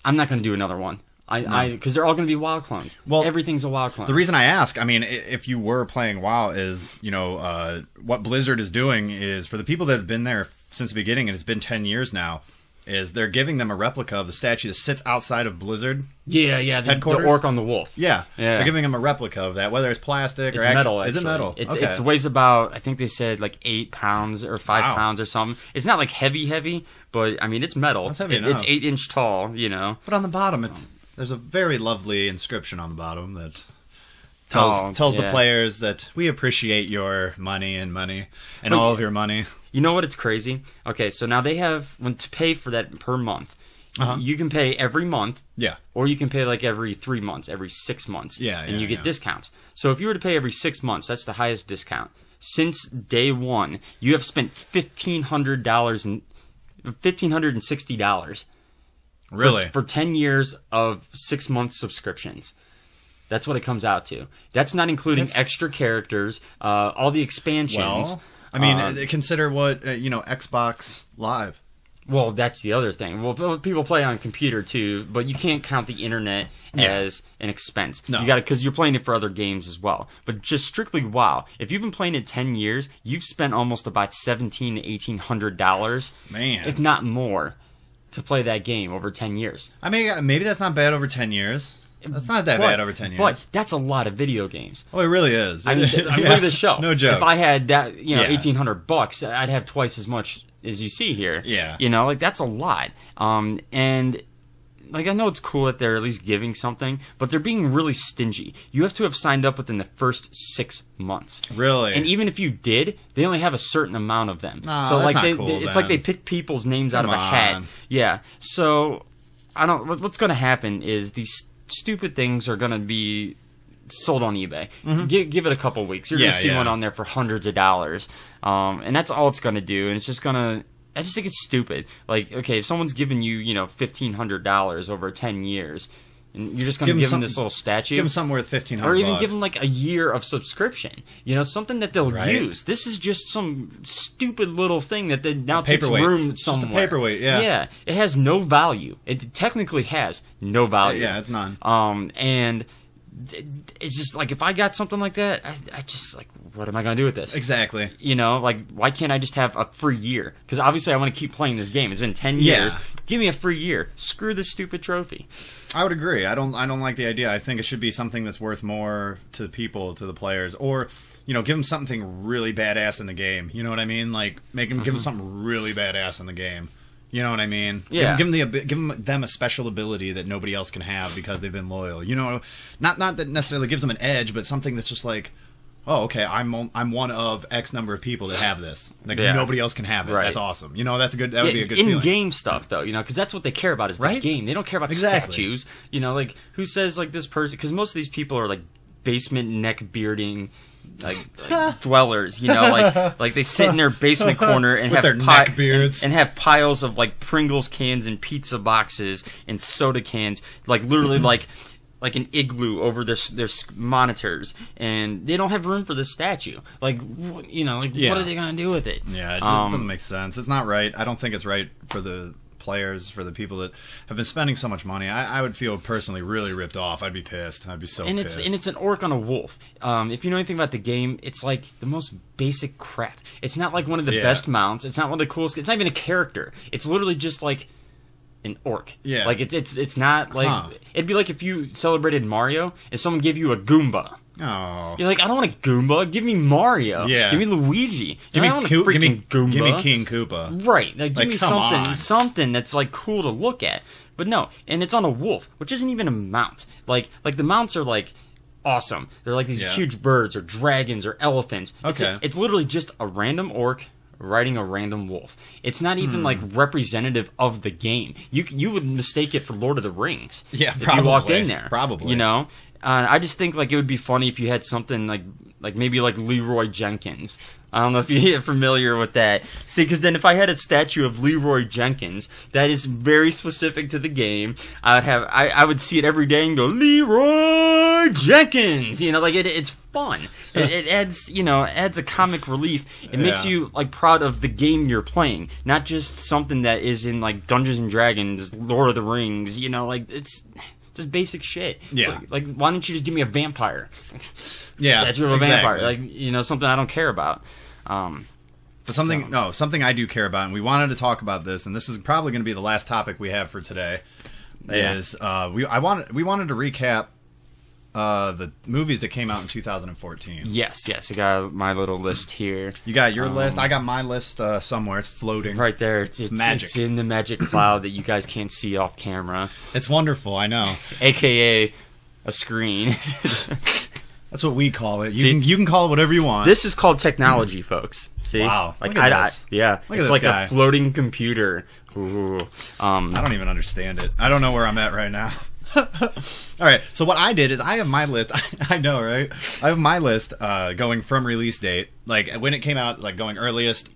I'm not going to do another one. Because they're all going to be WoW clones. Well, everything's a WoW clone. The reason I ask, I mean, if you were playing WoW, is, what Blizzard is doing is, for the people that have been there since the beginning, and it's been 10 years now, is they're giving them a replica of the statue that sits outside of Blizzard. Yeah, headquarters. The orc on the wolf. Yeah, they're giving them a replica of that, whether it's plastic or metal. Is it metal? It weighs about, I think they said like 8 pounds or 5 pounds or something. It's not like heavy, but I mean, it's metal. That's heavy enough. It's 8 inch tall, But on the bottom, there's a very lovely inscription on the bottom that tells the players that we appreciate your money and all of your money. You know what? It's crazy. Okay, so now they have to pay for that per month. You can pay every month. Yeah. Or you can pay like every 3 months, every 6 months. And you get discounts. So if you were to pay every 6 months, that's the highest discount. Since day one, you have spent $1,560. Really? For 10 years of 6-month subscriptions. That's what it comes out to. That's not including extra characters, all the expansions. Well, I mean, consider what, Xbox Live. Well, that's the other thing. Well, people play on computer too, but you can't count the internet as an expense. No. You got because you're playing it for other games as well. But just strictly WoW, if you've been playing it 10 years, you've spent almost about $1,700 to $1,800, man, if not more, to play that game over 10 years. I mean, maybe that's not bad over 10 years. That's not that bad over 10 years. But that's a lot of video games. Oh, it really is. I mean, look at the show. No joke. If I had that, $1,800, I'd have twice as much as you see here. Yeah. Like, that's a lot. And like, I know it's cool that they're at least giving something, but they're being really stingy. You have to have signed up within the first 6 months. Really? And even if you did, they only have a certain amount of them. No, so that's like not cool, it's then. like they pick people's names out of a Come hat. on. Yeah. So what's going to happen is these stupid things are going to be sold on eBay. Give it a couple weeks. You're going to see one on there for hundreds of dollars. And that's all it's going to do. And it's just going to... I just think it's stupid. Like, okay, if someone's giving you, $1,500 over 10 years, and you're just going to give them this little statue. Give them something worth $1,500. Or even give them, like, a year of subscription. Something that they'll use. This is just some stupid little thing that now takes room somewhere. Just a paperweight, yeah. Yeah. It has no value. It technically has no value. Yeah, it's none. And it's just, like, if I got something like that, I just, like, what am I going to do with this? Exactly. Like, why can't I just have a free year? Because obviously I want to keep playing this game. It's been 10 years. Give me a free year. Screw this stupid trophy. I would agree. I don't like the idea. I think it should be something that's worth more to the people, to the players, or give them something really badass in the game. You know what I mean? Like, give them something really badass in the game. You know what I mean? Yeah. Give them a special ability that nobody else can have because they've been loyal. Not that necessarily gives them an edge, but something that's just like, oh, okay, I'm one of X number of people that have this. Like, nobody else can have it. Right. That's awesome. That would be a good feeling. In-game stuff, though, because that's what they care about is the game. They don't care about statues. Like, who says, like, this person... Because most of these people are, like, basement neck bearding... Like dwellers, like they sit in their basement corner and have their neck beards and have piles of like Pringles cans and pizza boxes and soda cans, like literally like an igloo over their monitors, and they don't have room for this statue. Like, what are they gonna do with it? Yeah, it doesn't make sense. It's not right. I don't think it's right for the players, for the people that have been spending so much money, I would feel personally really ripped off. I'd be pissed. I'd be so pissed. It's an orc on a wolf. If you know anything about the game, it's like the most basic crap. It's not like one of the best mounts. It's not one of the coolest. It's not even a character. It's literally just like an orc. Yeah. Like it's not like it'd be like if you celebrated Mario and someone gave you a Goomba. Oh. You're like, I don't want a Goomba. Give me Mario. Yeah. Give me Luigi. Give me freaking Goomba. Give me King Koopa. Right. Like, give me come something that's like cool to look at. But no, and it's on a wolf, which isn't even a mount. Like the mounts are like awesome. They're like these huge birds or dragons or elephants. Okay. It's literally just a random orc riding a random wolf. It's not even like representative of the game. You would mistake it for Lord of the Rings. Yeah, if probably. you walked in there. Probably. You know? I just think like it would be funny if you had something like maybe like Leroy Jenkins. I don't know if you're familiar with that. See, because then if I had a statue of Leroy Jenkins that is very specific to the game, I would see it every day and go Leroy Jenkins. You know, like it's fun. It adds a comic relief. It makes you like proud of the game you're playing, not just something that is in like Dungeons and Dragons, Lord of the Rings. You know, like it's just basic shit. Yeah. Like why don't you just give me a vampire? Yeah. Statue of a vampire. Like, you know, something I don't care about. But something I do care about, and we wanted to talk about this, and this is probably going to be the last topic we have for today. Is we wanted to recap the movies that came out in 2014. Yes, I got my little list here. You got your list. I got my list somewhere. It's floating right there. It's magic. It's in the magic cloud that you guys can't see off camera. It's wonderful. I know. AKA a screen. That's what we call it. You can call it whatever you want. This is called technology, folks. See? Wow. Like Look at this. Yeah. Look at it's this like guy. a floating computer. Ooh. I don't even understand it. I don't know where I'm at right now. All right. So what I did is I have my list. I know, right? I have my list going from release date, like when it came out, like going earliest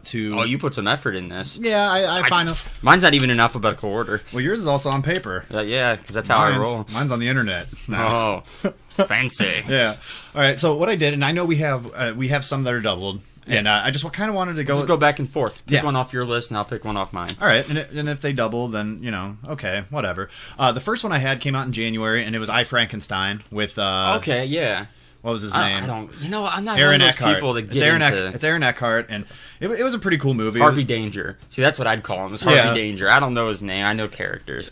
to. Oh, you put some effort in this. Yeah, I find. Mine's not even in alphabetical order. Well, yours is also on paper. Yeah, because that's how I roll. Mine's on the internet. No. Oh, fancy. Yeah. All right. So what I did, and I know we have some that are doubled. And I just kind of wanted to Let's go back and forth. Pick Yeah. one off your list, and I'll pick one off mine. All right, and if they double, then, okay, whatever. The first one I had came out in January, and it was I, Frankenstein, with... okay, yeah. What was his name? I don't... I'm not Aaron one of those Eckhart. people that It's get into... It's Aaron Eckhart, and it was a pretty cool movie. Harvey Danger. See, that's what I'd call him. It's Harvey Danger. I don't know his name. I know characters.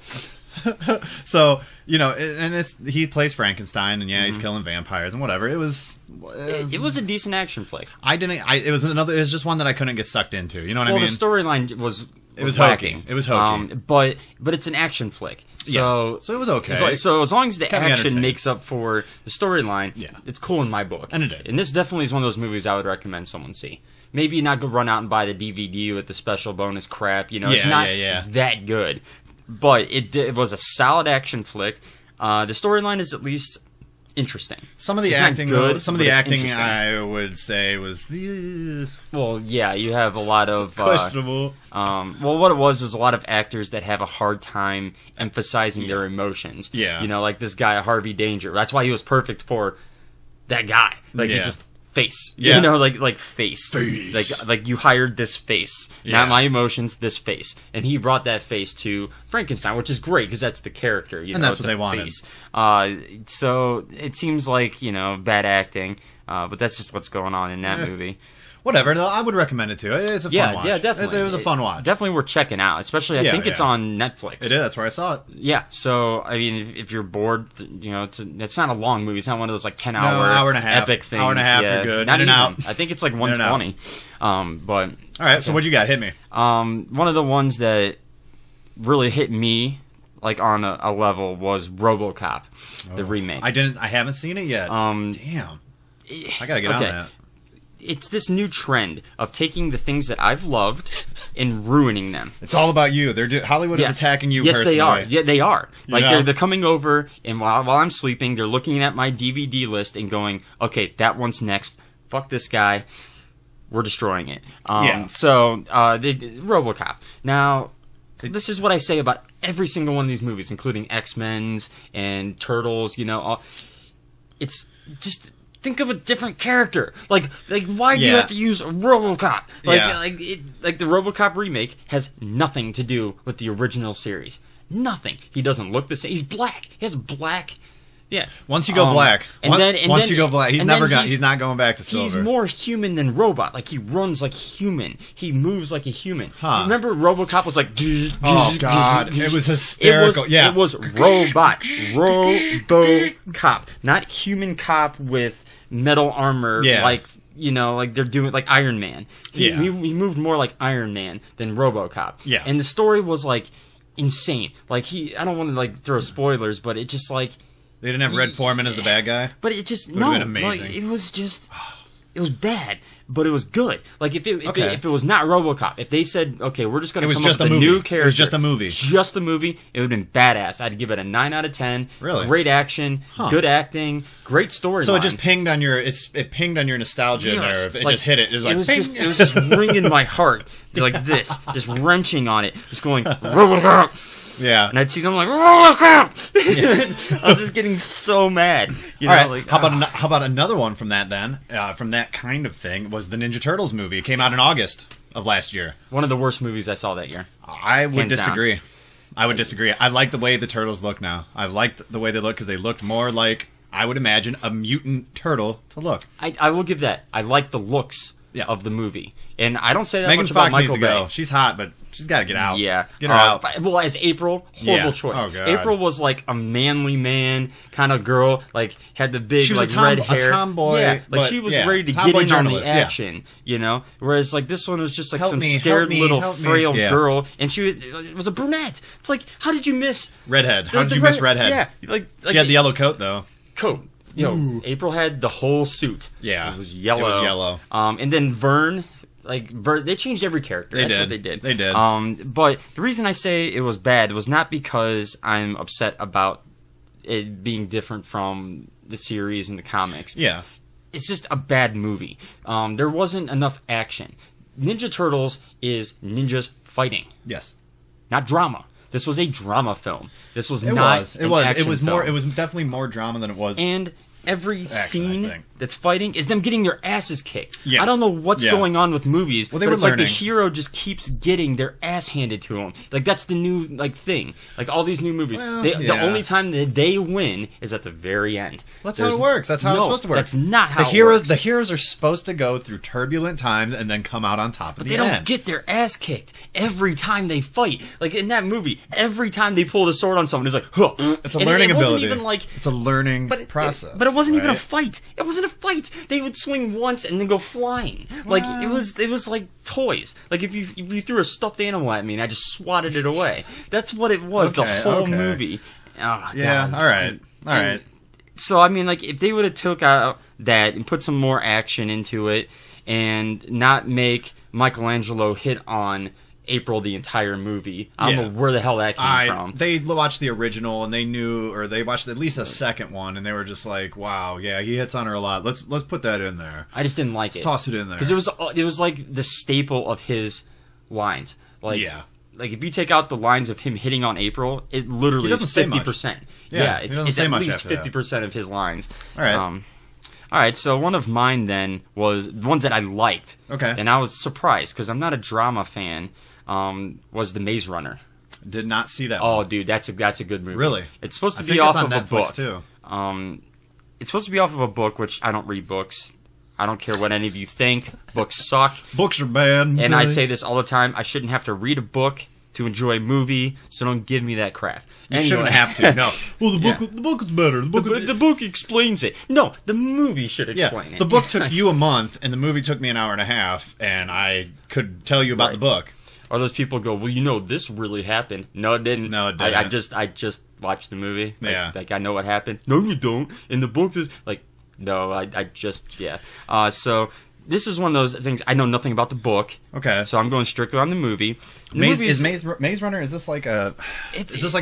So, and he plays Frankenstein, and he's killing vampires and whatever. It was a decent action flick. It was just one that I couldn't get sucked into. You know what I mean? Well, the storyline was lacking. hokey. It was hokey. But it's an action flick. So it was okay. So as long as the Kept me action entertained. makes up for the storyline, it's cool in my book. And it did. And this definitely is one of those movies I would recommend someone see. Maybe not go run out and buy the DVD with the special bonus crap. It's not that good. But it was a solid action flick. The storyline is at least interesting. Some of the acting, I would say was well, yeah, you have a lot of questionable. Well, what it was a lot of actors that have a hard time emphasizing their emotions. Yeah, like this guy Harvey Danger. That's why he was perfect for that guy. Like he just face. Yeah. Like face. Like you hired this face, not my emotions. This face, and he brought that face to Frankenstein, which is great because that's the character. And that's what they wanted. Face. So it seems like bad acting, but that's just what's going on in that movie. Whatever, I would recommend it too. It's a fun watch. Yeah, definitely. It was a fun watch. Definitely worth checking out, especially I think it's on Netflix. It is, that's where I saw it. Yeah, so, I mean, if you're bored, it's not a long movie. It's not one of those, 10-hour hour and a half. epic things. Hour and a half, you're good. Not in even. and out. I think it's 120. But... All right, so what'd you got? Hit me. One of the ones that really hit me, on a level was RoboCop, the remake. I haven't seen it yet. Damn. I gotta get on that. It's this new trend of taking the things that I've loved and ruining them. It's all about you. Hollywood is attacking you personally. Yes, they are. Yeah, they are. You they're coming over, and while I'm sleeping, they're looking at my DVD list and going, okay, that one's next. Fuck this guy. We're destroying it. So, RoboCop. Now, this is what I say about every single one of these movies, including X-Men's and Turtles, It's just... think of a different character. Like why do you have to use RoboCop? Like the RoboCop remake has nothing to do with the original series. Nothing. He doesn't look the same. He's black. He has black. Yeah. Once you go black, once you go black, he's not going back to silver. He's more human than robot. Like he runs like human. He moves like a human. Huh. Remember RoboCop was like oh god, it was hysterical. It was robot. RoboCop, not human cop with metal armor like like they're doing like Iron Man. He moved more like Iron Man than RoboCop. Yeah. And the story was like insane. Like I don't want to like throw spoilers, but it just like they didn't have Red Foreman as the bad guy? But it just, been amazing. Like, it was just, it was bad, but it was good. Like, if it was not RoboCop, if they said, okay, we're just going to come up with a new character. It was just a movie. Just a movie, it would have been badass. I'd give it a 9 out of 10. Really? Great action, good acting, great storyline. So it just pinged on your, it pinged on your nostalgia nerve. It just hit it. It was like, it was just ringing my heart. Like this, just wrenching on it, just going, RoboCop! Yeah, and I'd see something like RoboCop. I was just getting so mad. All right. Like, how about another one from that then? From that kind of thing was the Ninja Turtles movie. It came out in August of last year. One of the worst movies I saw that year. I would disagree. I would disagree. I like the way the turtles look now. I liked the way they look because they looked more like, I would imagine, a mutant turtle to look. I will give that. I like the looks of the movie. And I don't say that Megan much Fox about Michael needs to Bay. go. She's hot, but she's got to get out. Yeah. Get her out. Well, as April, horrible choice. Oh, God. April was like a manly man kind of girl, like had the big she was red hair. A tomboy. Yeah, like she was ready to get in on the action, you know? Whereas like this one was just like scared little frail girl, and it was a brunette. It's like, how did you miss... Redhead. How did you miss Redhead? Yeah. Like she had the yellow coat, though. Coat. April had the whole suit. Yeah. It was yellow. And then Vern... they changed every character. That's what they did. They did. But the reason I say it was bad was not because I'm upset about it being different from the series and the comics. Yeah. It's just a bad movie. There wasn't enough action. Ninja Turtles is ninjas fighting. Yes. Not drama. This was a drama film. This was It not was. an action film. More. It was definitely more drama than it was. And every scene that's fighting is them getting their asses kicked. Yeah. I don't know what's going on with movies, but it's like the hero just keeps getting their ass handed to him. Like that's the new thing. Like all these new movies, the only time that they win is at the very end. That's how it works. That's how it's supposed to work. That's not how it works. works. The heroes are supposed to go through turbulent times and then come out on top at the end. They don't get their ass kicked every time they fight. Like in that movie, every time they pulled a sword on someone, it's like, huh. It's a learning ability. It wasn't even like it's a learning process. But it wasn't even a fight. It wasn't a fight. They would swing once and then go flying. Like it was like toys. Like if you threw a stuffed animal at me and I just swatted it away. That's what it was. The whole movie. Oh, yeah. God. All right. So I mean, like if they would have took out that and put some more action into it, and not make Michelangelo hit on April the entire movie. I don't know where the hell that came from. They watched the original and they knew, or they watched at least a second one, and they were just like, "Wow, yeah, he hits on her a lot. Let's put that in there." I just didn't like Let's toss it in there because it was like the staple of his lines. Like like if you take out the lines of him hitting on April, it literally is 50%. Yeah, it's at least 50% of his lines. All right. All right, so one of mine then was ones that I liked. Okay. And I was surprised because I'm not a drama fan. Was The Maze Runner. Did not see that one. one. Oh, dude, that's a good movie. Really? It's supposed to be off of a book. Too. It's supposed to be off of a book, which I don't read books. I don't care what any of you think. Books suck. Books are bad. And I say this all the time. I shouldn't have to read a book to enjoy a movie, so don't give me that crap. You shouldn't have to. No. Well, the book is better. The book explains it. No, the movie should explain it. The book took you a month, and the movie took me an hour and a half, and I could tell you about the book. Or those people go, well, you know, this really happened. No, it didn't. No, it didn't. I just watched the movie. Like I know what happened. No, you don't. In the books, is like, no, I just, so this is one of those things. I know nothing about the book. Okay. So I'm going strictly on the movie. Maze Runner, is this like a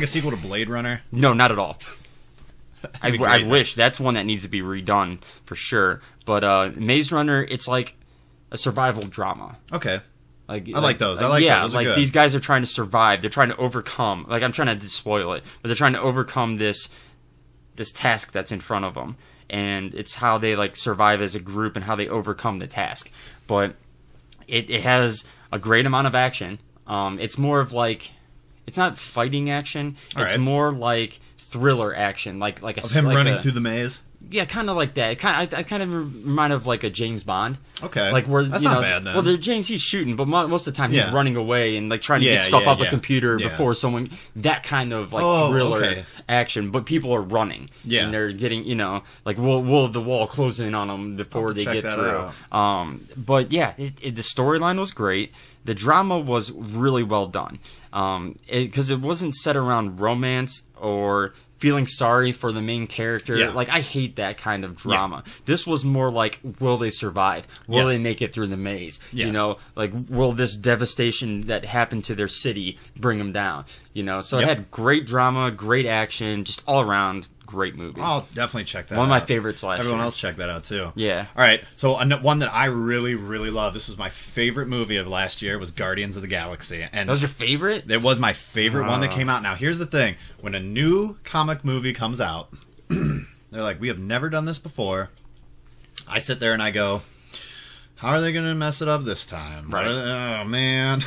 sequel to Blade Runner? No, not at all. I wish. That's one that needs to be redone for sure. But Maze Runner, it's like a survival drama. Okay. I like those. I like those. Those are good. These guys are trying to survive. They're trying to overcome. Like I'm trying to spoil it, but they're trying to overcome this task that's in front of them. and it's how they like survive as a group and how they overcome the task. But it has a great amount of action. It's more of like, it's not fighting action. It's more like thriller action, like a of him like running through the maze. Yeah, kind of like that. I kind of remind of like a James Bond. Okay, like where that's you know, not bad then. Well, James he's shooting, but most of the time he's Yeah. running away and like trying to get stuff off a computer Yeah. before someone. That kind of like thriller action, but people are running. Yeah. And they're getting like will the wall close in on them before they get through. But yeah, the storyline was great. The drama was really well done. Because it wasn't set around romance or feeling sorry for the main character. Yeah. Like, I hate that kind of drama. Yeah. This was more like, will they survive? Will they make it through the maze? Yes. You know, like, will this devastation that happened to their city bring them down? You know, so it had great drama, great action, just all around great movie. I'll definitely check that out. One of my favorites last year. Everyone else check that out too. Yeah. All right. So one that I really, really love. This was my favorite movie of last year. Was Guardians of the Galaxy. And that was your favorite? It was my favorite one that came out. Now here's the thing: when a new comic movie comes out, they're like, "We have never done this before." I sit there and I go, "How are they going to mess it up this time?" Right. Oh man.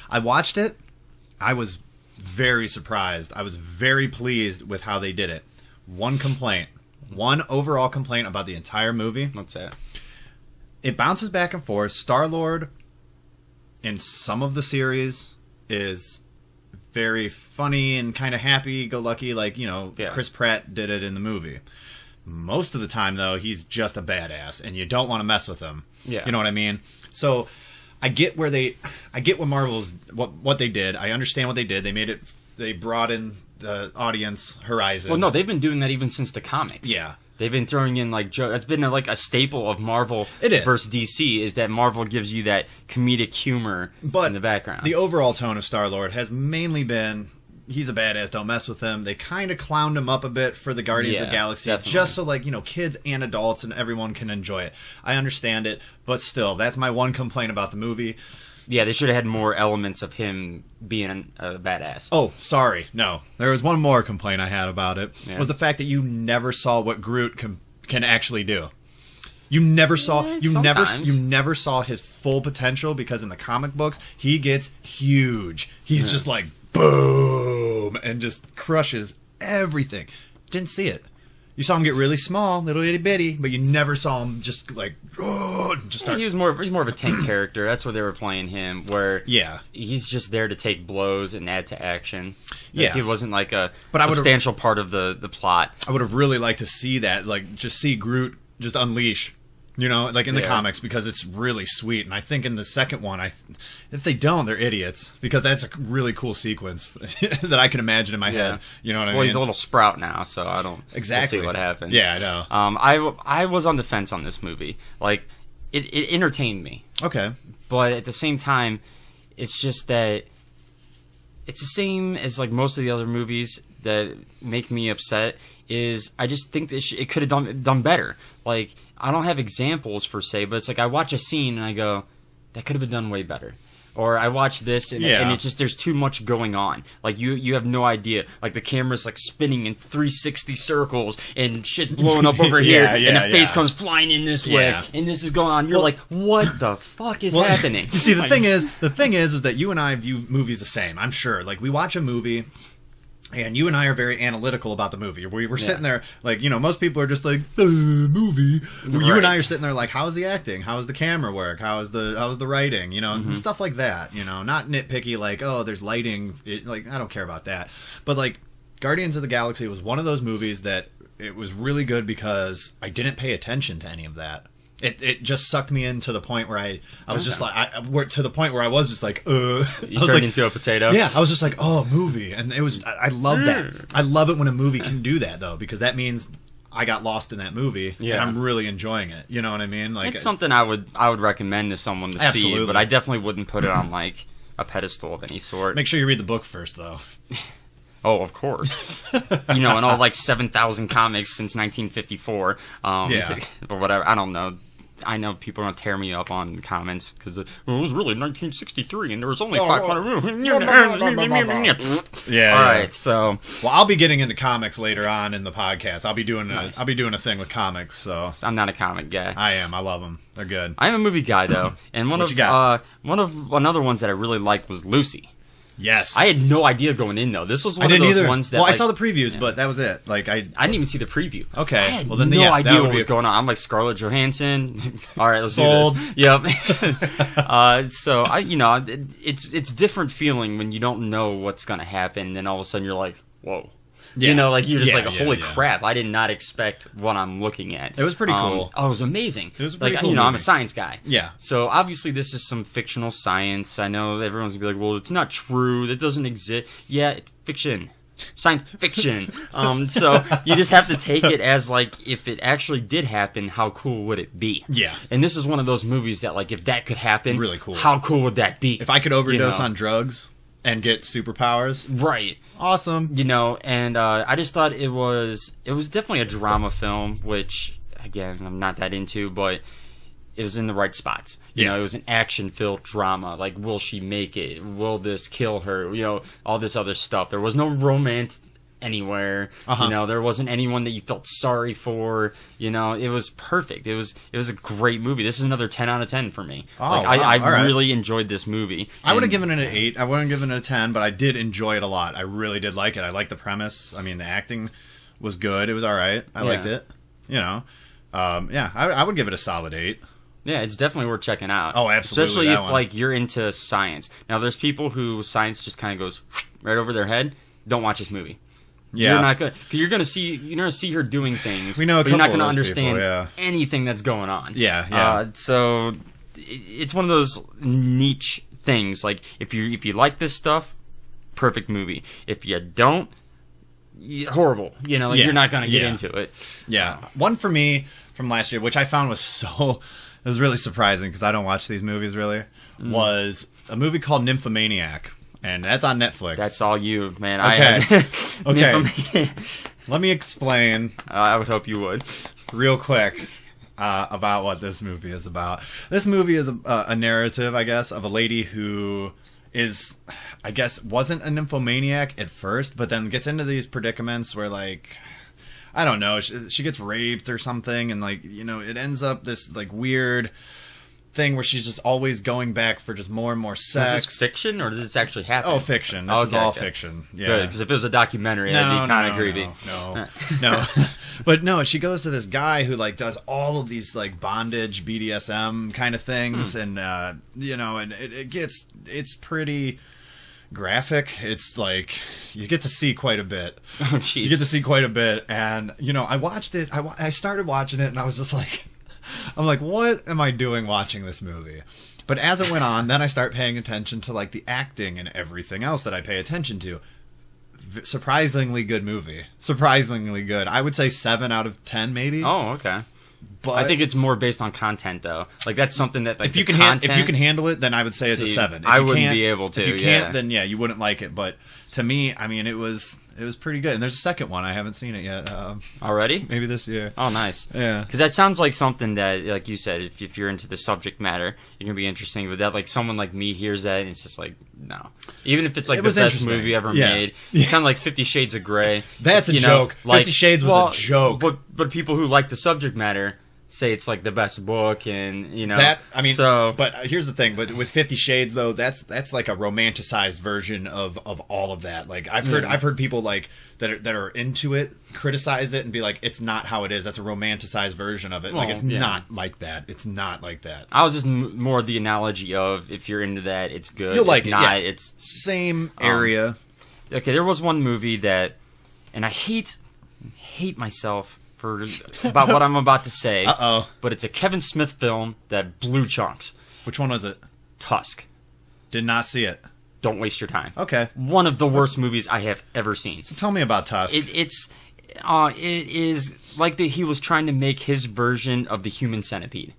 I watched it. I was very surprised. I was very pleased with how they did it. One overall complaint about the entire movie. What's that? It bounces back and forth. Star-Lord in some of the series is very funny and kind of happy-go-lucky, like, Chris Pratt did it in the movie. Most of the time, though, he's just a badass, and you don't want to mess with him. Yeah. You know what I mean? So I get what Marvel's what they did. I understand what they did. They brought in the audience horizon. Well, no, they've been doing that even since the comics. Yeah. They've been throwing in like that's been like a staple of Marvel versus DC is that Marvel gives you that comedic humor in the background. The overall tone of Star-Lord has mainly been he's a badass, don't mess with him. They kind of clowned him up a bit for the Guardians of the Galaxy, just so kids and adults and everyone can enjoy it. I understand it, but still, that's my one complaint about the movie. Yeah, they should have had more elements of him being a badass. Oh, sorry. No. There was one more complaint I had about it. Yeah. Was the fact that you never saw what Groot can actually do. You never saw you never saw his full potential because in the comic books he gets huge. He's just like boom and just crushes everything. Didn't see it. You saw him get really small, little itty bitty, but you never saw him just like just start. He's more of a tank character. That's where they were playing him. Where he's just there to take blows and add to action. Like, he wasn't like a substantial part of the plot. I would have really liked to see that, like just see Groot just unleash. Like in the comics, because it's really sweet. And I think in the second one, if they don't, they're idiots. Because that's a really cool sequence that I can imagine in my head. You know what I mean? Well, he's a little sprout now, so I don't exactly we'll see what happens. Yeah, I know. I was on the fence on this movie. Like, it entertained me. Okay. But at the same time, it's just that it's the same as like most of the other movies that make me upset. Is I just think that it could have done better. Like, I don't have examples per se, but it's like I watch a scene and I go, that could have been done way better. Or I watch this and it's just there's too much going on. Like you have no idea. Like the camera's like spinning in 360 circles and shit's blowing up over here and a face comes flying in this way and this is going on. You're like, what the fuck is happening? You see, the thing is that you and I view movies the same. I'm sure. Like we watch a movie. And you and I are very analytical about the movie. We were sitting there, like, most people are just like, movie. Right. You and I are sitting there like, how's the acting? How's the camera work? How's the writing? Stuff like that. Not nitpicky like, oh, there's lighting. Like, I don't care about that. But, like, Guardians of the Galaxy was one of those movies that it was really good because I didn't pay attention to any of that. It just sucked me in to the point where I was just like to the point where I was just like you turned into a potato. Yeah, I was just like, oh, movie, and it was I love that. I love it when a movie can do that though, because that means I got lost in that movie and I'm really enjoying it. You know what I mean? Like it's something I would recommend to someone to see, but I definitely wouldn't put it on like a pedestal of any sort. Make sure you read the book first though. Oh, of course. And all like 7,000 comics since 1954. Or whatever. I don't know. I know people are gonna tear me up on the comments because it was really 1963 and there was only 500. Yeah. All right, so well, I'll be getting into comics later on in the podcast. I'll be doing Nice. a thing with comics. So I'm not a comic guy. I am. I love them. They're good. I am a movie guy though, and What you got? one of another ones that I really liked was Lucy. Yes. I had no idea going in though. This was one I of didn't those either. ones that Well, I like, saw the previews, but that was it. Like I didn't even see the preview. Okay. I had Well, then no yeah, that idea would what be was a- going on. I'm like Scarlett Johansson. All right, let's Sold. do this. Yep. So it's different feeling when you don't know what's gonna happen, and then all of a sudden you're like, whoa. Yeah. You know, like you're just Yeah, like, yeah, holy yeah. crap! I did not expect what I'm looking at. It was pretty cool. Oh, it was amazing. It was a pretty like cool I'm a movie. science guy. Yeah. So obviously this is some fictional science. I know everyone's gonna be like, well, it's not true. That doesn't exist. Yeah, it's fiction. Science fiction. So you just have to take it as like, if it actually did happen, how cool would it be? Yeah. And this is one of those movies that, like, if that could happen, Really cool. How cool would that be? If I could overdose know? on drugs and get superpowers, Right. awesome. You know, and I just thought it was definitely a drama film, which again I'm not that into, but it was in the right spots. You Yeah. know, it was an action-filled drama. Like, will she make it? Will this kill her? You know, all this other stuff. There was no romance anywhere. You know, there wasn't anyone that you felt sorry for. You know, it was perfect. It was a great movie. This is another 10 out of 10 for me. Oh, like, wow. I All right. really enjoyed this movie. I would have And- given it an 8. I wouldn't have given it a 10, but I did enjoy it a lot. I really did like it. I liked the premise. I mean, the acting was good. It was all right. I liked it. You know, yeah, I would give it a solid 8. Yeah, it's definitely worth checking out. Oh, absolutely, Especially that if one. like you're into science. Now, there's people who science just kind of goes right over their head. Don't watch this movie. Yeah. You're not gonna, because you're gonna see her doing things. We know a but you're not couple gonna of those understand people, yeah. anything that's going on. Yeah. So it's one of those niche things. Like if you like this stuff, perfect movie. If you don't, horrible. You know, like Yeah, you're not gonna get yeah. into it. Yeah. One for me from last year, which I found was it was really surprising because I don't watch these movies really, was a movie called Nymphomaniac. And that's on Netflix. That's all you, man. Okay. Okay. Okay. Let me explain I would hope you would. real quick about what this movie is about. This movie is a narrative, I guess, of a lady who is, I guess, wasn't a nymphomaniac at first, but then gets into these predicaments where, like, I don't know, she gets raped or something, and, like, you know, it ends up this, like, weird thing where she's just always going back for just more and more sex. Is this fiction or did this actually happen? Oh, fiction. This is all fiction. Yeah. Good, because if it was a documentary, that'd be kind of creepy. No. But no, she goes to this guy who like does all of these like bondage BDSM kind of things, and you know, and it's pretty graphic. It's like you get to see quite a bit. Oh, jeez. You get to see quite a bit, and you know, I watched it. I started watching it, and I was just like, I'm like, what am I doing watching this movie? But as it went on, then I start paying attention to like the acting and everything else that I pay attention to. Surprisingly good movie. Surprisingly good. I would say 7 out of 10 maybe. Oh, okay. But I think it's more based on content, though. Like that's something that like if you the can content, if you can handle it, then I would say it's a See, 7. If I you wouldn't can't- be able to, If you yeah. can't, then yeah, you wouldn't like it. But to me, I mean, it was pretty good. And there's a second one. I haven't seen it yet. already. Maybe this year. Oh, nice. Yeah. Because that sounds like something that, like you said, if you're into the subject matter, it can be interesting. But that, like, someone like me hears that and it's just like, no. Even if it's like It the was best interesting. movie ever Yeah. made, it's kind of like 50 Shades of Grey. That's a You know, joke. like- 50 Shades was a joke. But people who like the subject matter say it's like the best book, and you know That I mean, So but here's the thing. But with 50 Shades though, that's like a romanticized version of all of that. Like I've heard people like that are into it criticize it and be like, it's not how it is. That's a romanticized version of it. Like Well, it's yeah. not like that. It's not like that. I was just more the analogy of if you're into that, it's good. You'll like if it. not, Yeah. it's Same area. okay. There was one movie that, and I hate myself for about what I'm about to say. Uh-oh. But it's a Kevin Smith film that blew chunks. Which one was it? Tusk. Did not see it. Don't waste your time. Okay. One of the worst movies I have ever seen. So tell me about Tusk. It is like that he was trying to make his version of the Human Centipede.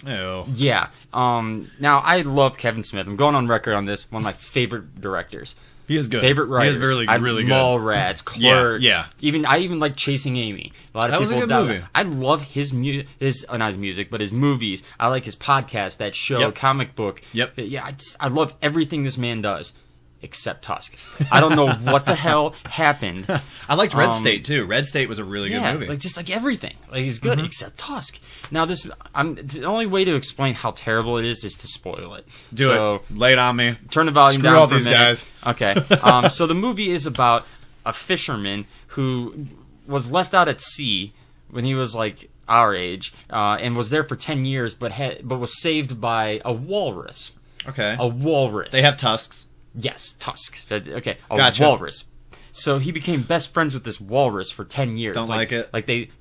Ew. Yeah. Now I love Kevin Smith. I'm going on record on this. One of my favorite directors. He is good. Favorite writers. He is really good. Mallrats, Clerks. Yeah. I even like Chasing Amy. A lot of That was people a good movie. I love his not his music, but his movies. I like his podcast, that show, Yep. Comic Book. Yep. Yeah, I love everything this man does. Except Tusk. I don't know what the hell happened. I liked Red State too. Red State was a really good movie. Like just like everything. Like he's good except Tusk. Now the only way to explain how terrible it is to spoil it. Do it. Lay it on me. Turn the volume Screw down all for a these minute. guys. Okay. So the movie is about a fisherman who was left out at sea when he was like our age, and was there for 10 years, but was saved by a walrus. Okay. A walrus. They have tusks. Yes, tusks. Okay, a Gotcha. walrus. So he became best friends with this walrus for 10 years. Don't like it.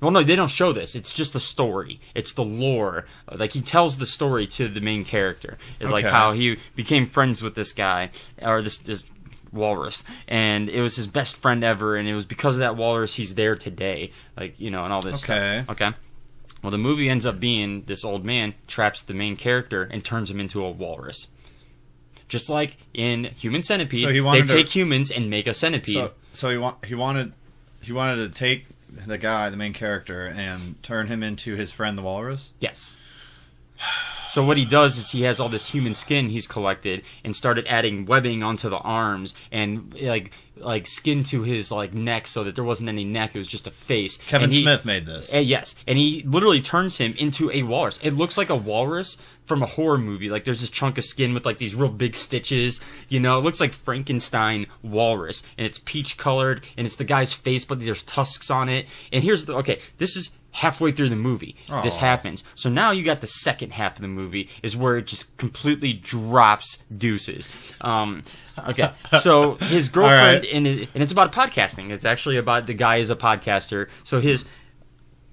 No, they don't show this. It's just a story. It's the lore. Like he tells the story to the main character. It's like Okay. how he became friends with this guy or this walrus, and it was his best friend ever. And it was because of that walrus he's there today. Like and all this stuff. Okay. Well, the movie ends up being this old man traps the main character and turns him into a walrus. Just like in Human Centipede, So he they wanted take humans and make a centipede. So he wanted to take the guy, the main character, and turn him into his friend the walrus. Yes. So what he does is he has all this human skin he's collected and started adding webbing onto the arms and like skin to his like neck so that there wasn't any neck. It was just a face. Kevin Smith made this. Yes, and he literally turns him into a walrus. It looks like a walrus from a horror movie. Like there's this chunk of skin with like these real big stitches. It looks like Frankenstein walrus, and it's peach colored, and it's the guy's face, but there's tusks on it. And this is halfway through the movie. This happens. So now you got the second half of the movie is where it just completely drops deuces. Okay, so his girlfriend Right. and it's about podcasting. It's actually about the guy is a podcaster. So his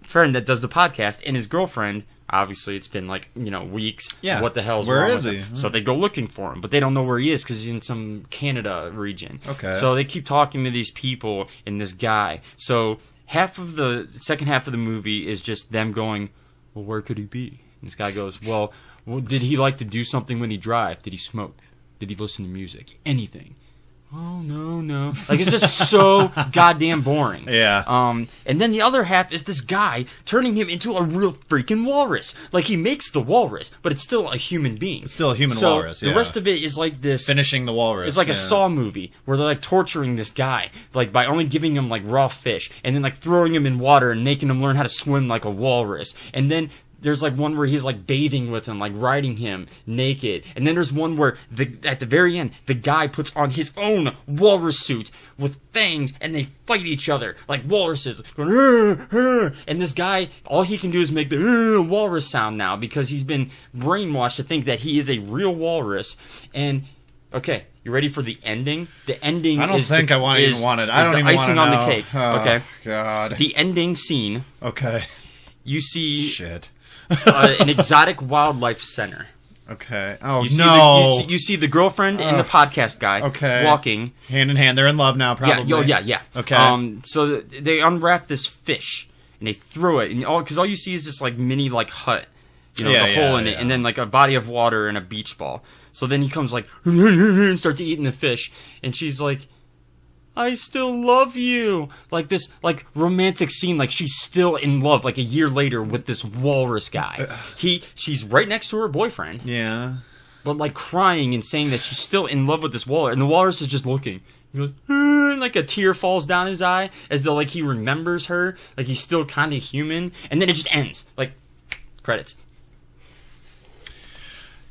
friend that does the podcast and his girlfriend, obviously it's been like weeks. Yeah. What the hell's Where wrong is with he? him? So they go looking for him, but they don't know where he is because he's in some Canada region. Okay. So they keep talking to these people and this guy. So half of the second half of the movie is just them going, well, where could he be? And this guy goes, well, did he like to do something when he drive? Did he smoke? Did he listen to music? Anything? Oh, no. Like, it's just so goddamn boring. Yeah. And then the other half is this guy turning him into a real freaking walrus. Like, he makes the walrus, but it's still a human being. It's still a human walrus, the rest of it is like this... Finishing the walrus. It's like a Saw movie where they're like torturing this guy, like by only giving him like raw fish and then like throwing him in water and making him learn how to swim like a walrus. And then there's like one where he's like bathing with him, like riding him naked. And then there's one where at the very end, the guy puts on his own walrus suit with fangs and they fight each other like walruses. Going, "Arr, arr." And this guy, all he can do is make the walrus sound now because he's been brainwashed to think that he is a real walrus. And okay, you ready for the ending? The ending I don't is think the, I want is, even want it. is I don't the even want to icing know. on the cake. Oh, Okay. God. The ending scene, Okay. you see Shit. an exotic wildlife center. Okay. Oh, You see no. you see the girlfriend and the podcast guy Okay. walking. Hand in hand. They're in love now, probably. Yeah. Okay. So they unwrap this fish and they throw it, and because all you see is this like mini like hut, the hole in it, and then like a body of water and a beach ball. So then he comes like and starts eating the fish, and she's like, I still love you. Like this, like romantic scene, like she's still in love, like a year later with this walrus guy. She's right next to her boyfriend, Yeah. but like crying and saying that she's still in love with this walrus, and the walrus is just looking. He goes, and like a tear falls down his eye, as though like he remembers her, like he's still kind of human, and then it just ends, like credits.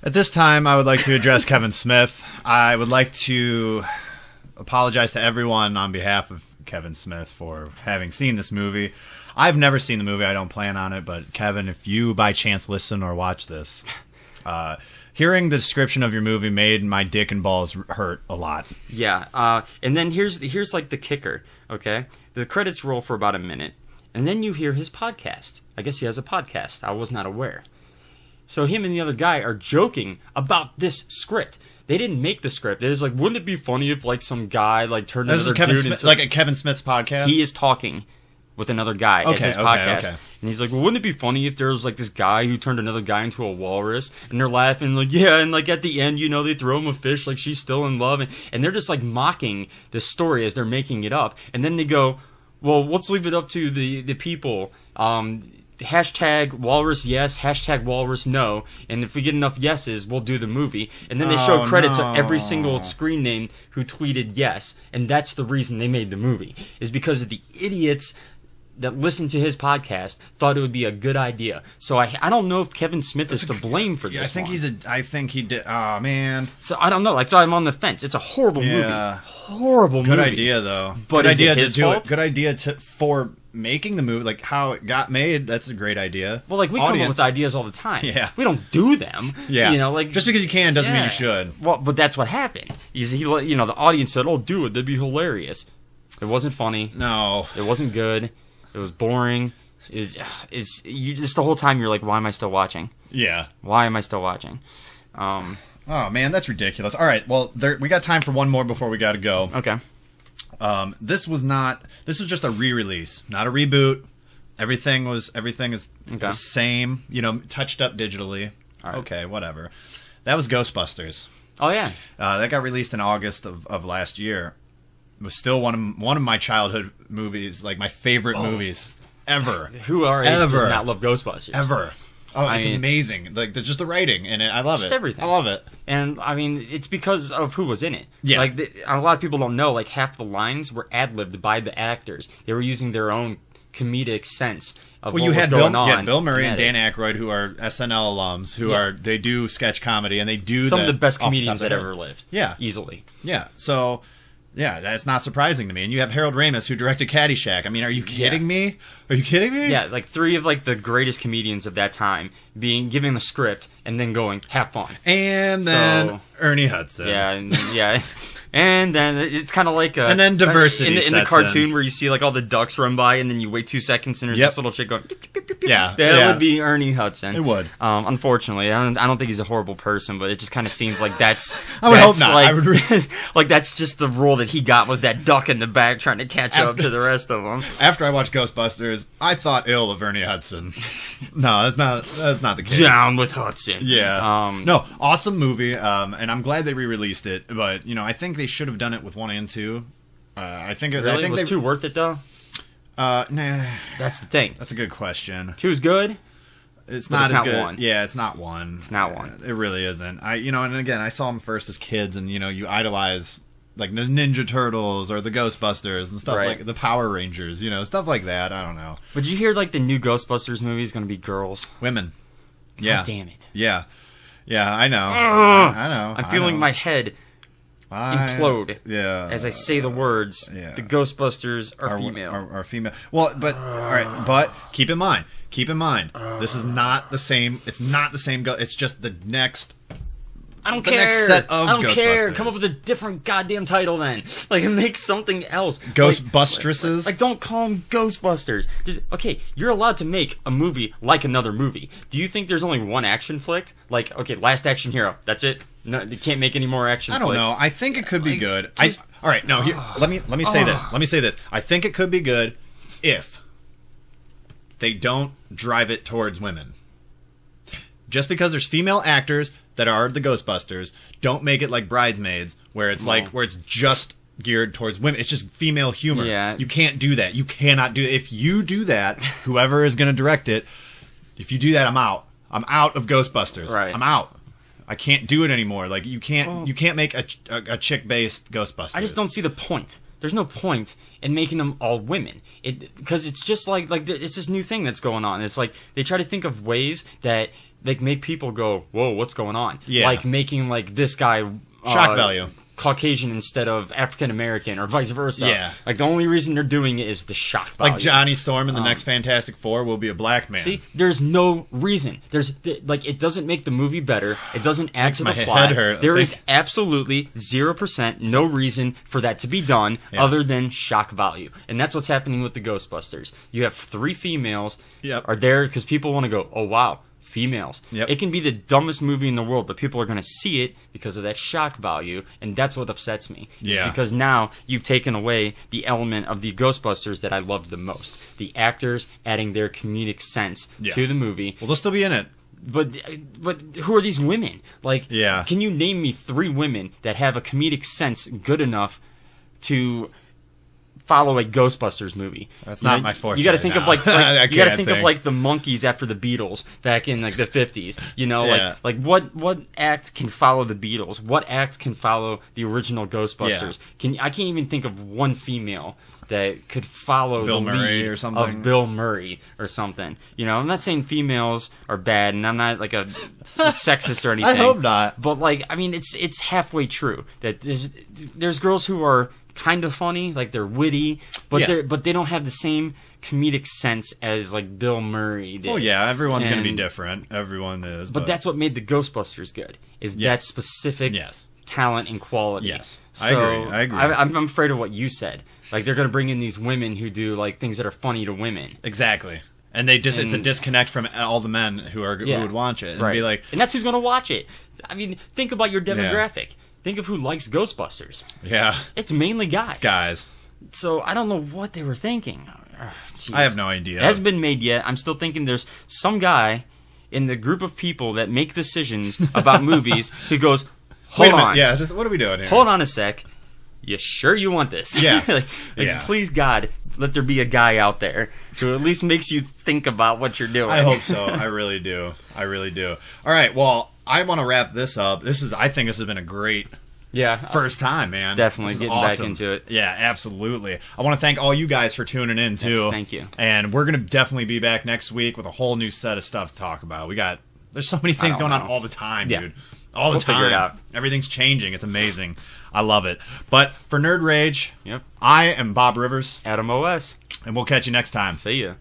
At this time, I would like to address Kevin Smith. I would like to apologize to everyone on behalf of Kevin Smith for having seen this movie. I've never seen the movie. I don't plan on it. But Kevin, if you by chance listen or watch this, hearing the description of your movie made my dick and balls hurt a lot. Yeah, and then here's like the kicker, okay? The credits roll for about a minute, and then you hear his podcast. I guess he has a podcast. I was not aware. So him and the other guy are joking about this script. They didn't make the script. They're just like, wouldn't it be funny if like some guy like turned This another is Kevin dude Smith, into... like a Kevin Smith's podcast. He is talking with another guy at Okay, his okay, podcast. okay. And he's like, well, wouldn't it be funny if there was like this guy who turned another guy into a walrus? And they're laughing like, yeah, and like at the end, you know, they throw him a fish like she's still in love. And they're just like mocking this story as they're making it up. And then they go, well, let's leave it up to the people. Hashtag walrus yes, hashtag walrus no, and if we get enough yeses, we'll do the movie. And then they show credits of every single screen name who tweeted yes, and that's the reason they made the movie, is because of the idiots that listened to his podcast thought it would be a good idea. So I don't know if Kevin Smith is to blame for this. I think he did. Oh man. So I don't know. Like, so I'm on the fence. It's a horrible movie. Horrible movie. Good idea though. But good is idea it his to do fault? it. Good idea for making the movie, like how it got made. That's a great idea. Well, like we come up with ideas all the time. Yeah. We don't do them. Yeah. You know, like just because you can doesn't mean you should. Well, but that's what happened. You know, the audience said, "Oh, do it. That'd be hilarious." It wasn't funny. No. It wasn't good. It was boring. Just the whole time you're like, why am I still watching? Yeah. Why am I still watching? Oh man, that's ridiculous. All right, well, we got time for one more before we got to go. Okay. This was just a re-release, not a reboot. Everything is the same, you know, touched up digitally. All right. Okay, whatever. That was Ghostbusters. Oh yeah. That got released in August of last year. It was still one of my childhood movies, like my favorite movies ever. Who does not love Ghostbusters? Ever. Oh, it's amazing. Like, just the writing in it. I love it. Just everything. I love it. And, I mean, it's because of who was in it. Yeah. Like, a lot of people don't know, like, half the lines were ad-libbed by the actors. They were using their own comedic sense of what was going on. You had Bill Murray and Dan Aykroyd, who are SNL alums, they do sketch comedy, and they do some of the best comedians that ever lived. Yeah. Easily. Yeah. So... yeah, that's not surprising to me. And you have Harold Ramis, who directed Caddyshack. I mean, are you kidding me? Are you kidding me? Yeah, like three of like the greatest comedians of that time given the script and then going, have fun. And then Ernie Hudson. Yeah. And then it's kind of like and then diversity in the cartoon where you see like all the ducks run by and then you wait 2 seconds and there's this little chick going beep, beep, beep, beep. Yeah, That would be Ernie Hudson. It would. Unfortunately, I don't think he's a horrible person, but it just kind of seems like that's I would hope not. Like, I would like that's just the role that he got, was that duck in the back trying to catch up to the rest of them. After I watched Ghostbusters, I thought ill of Ernie Hudson. No, that's not the case. Down with Hudson. Yeah. No, awesome movie. And I'm glad they re-released it. But you know, I think they should have done it with 1 and 2. I think it was 2 worth it though. Nah. That's the thing. That's a good question. 2's good. It's not as good. 1. Yeah, it's not 1. It's not 1. It really isn't. And again, I saw them first as kids, and you idolize like the Ninja Turtles or the Ghostbusters and stuff like the Power Rangers, stuff like that. I don't know. But did you hear like the new Ghostbusters movie is going to be girls? Women. Yeah. God damn it. Yeah. Yeah, I know. I know. I'm feeling my head implode as I say the words. Yeah. The Ghostbusters are female. Are female. Well, but all right. But keep in mind. This is not the same. It's not the same. It's just the next. I don't the care. Next set of I don't Ghostbusters. care. Come up with a different goddamn title then. Like, make something else. Ghostbustresses? Like, don't call them Ghostbusters. Okay, you're allowed to make a movie like another movie. Do you think there's only one action flick? Like, okay, Last Action Hero. That's it? No, they can't make any more action flicks. I don't know. I think it could be good. All right, no, let me say this. Let me say this. I think it could be good if they don't drive it towards women. Just because there's female actors that are the Ghostbusters, don't make it like Bridesmaids, where it's where it's just geared towards women. It's just female humor. Yeah. You can't do that. You cannot do it. If you do that, whoever is going to direct it, if you do that, I'm out. I'm out of Ghostbusters. Right. I'm out. I can't do it anymore. Like you can't make a chick-based Ghostbusters. I just don't see the point. There's no point in making them all women. Because it's just like it's this new thing that's going on. It's like they try to think of ways that make people go, whoa, what's going on? Yeah. Like making like this guy shock value. Caucasian instead of African American or vice versa. Yeah. Like the only reason they're doing it is the shock value. Like Johnny Storm in the next Fantastic Four will be a black man. See, there's no reason. It doesn't make the movie better. It doesn't add to the plot. Head hurt. There is absolutely 0% no reason for that to be done other than shock value. And that's what's happening with the Ghostbusters. You have 3 females are there because people want to go, oh wow, females. Yep. It can be the dumbest movie in the world, but people are going to see it because of that shock value, and that's what upsets me. Yeah. Because now you've taken away the element of the Ghostbusters that I loved the most. The actors adding their comedic sense to the movie. Well, they'll still be in it. But who are these women? Like, Yeah. can you name me 3 women that have a comedic sense good enough to follow a Ghostbusters movie? That's not my forte. You got to think of like I you got to can't think of like the Monkees after the Beatles back in like the 50s. You know, Yeah. like what act can follow the Beatles? What act can follow the original Ghostbusters? I can't even think of one female that could follow Bill the Murray lead or something. of Bill Murray or something. You know, I'm not saying females are bad, and I'm not like a sexist or anything. I hope not. But like, I mean, it's halfway true that there's girls who are kind of funny, like they're witty, but they don't have the same comedic sense as like Bill Murray did. Oh yeah, everyone's going to be different. Everyone is. But that's what made the Ghostbusters good. Is that specific talent and quality. Yes. So I agree. I'm afraid of what you said. Like they're going to bring in these women who do like things that are funny to women. Exactly. And it's a disconnect from all the men who would watch it and be like, and that's who's going to watch it. I mean, think about your demographic. Think of who likes Ghostbusters. Yeah. It's mainly guys. It's guys. So I don't know what they were thinking. I have no idea. It hasn't been made yet. I'm still thinking there's some guy in the group of people that make decisions about movies who goes, hold on. Yeah, just what are we doing here? Hold on a sec. You sure you want this? Yeah. Please, God, let there be a guy out there who at least makes you think about what you're doing. I hope so. I really do. I really do. All right. Well, I want to wrap this up. I think this has been a great first time, man. Definitely getting back awesome. into it. Yeah, absolutely. I want to thank all you guys for tuning in, too. Yes, thank you. And we're going to definitely be back next week with a whole new set of stuff to talk about. There's so many things going on all the time, dude. All the time. Figure it out. Everything's changing. It's amazing. I love it. But for Nerd Rage, Yep. I am Bob Rivers. Adam OS. And we'll catch you next time. See ya.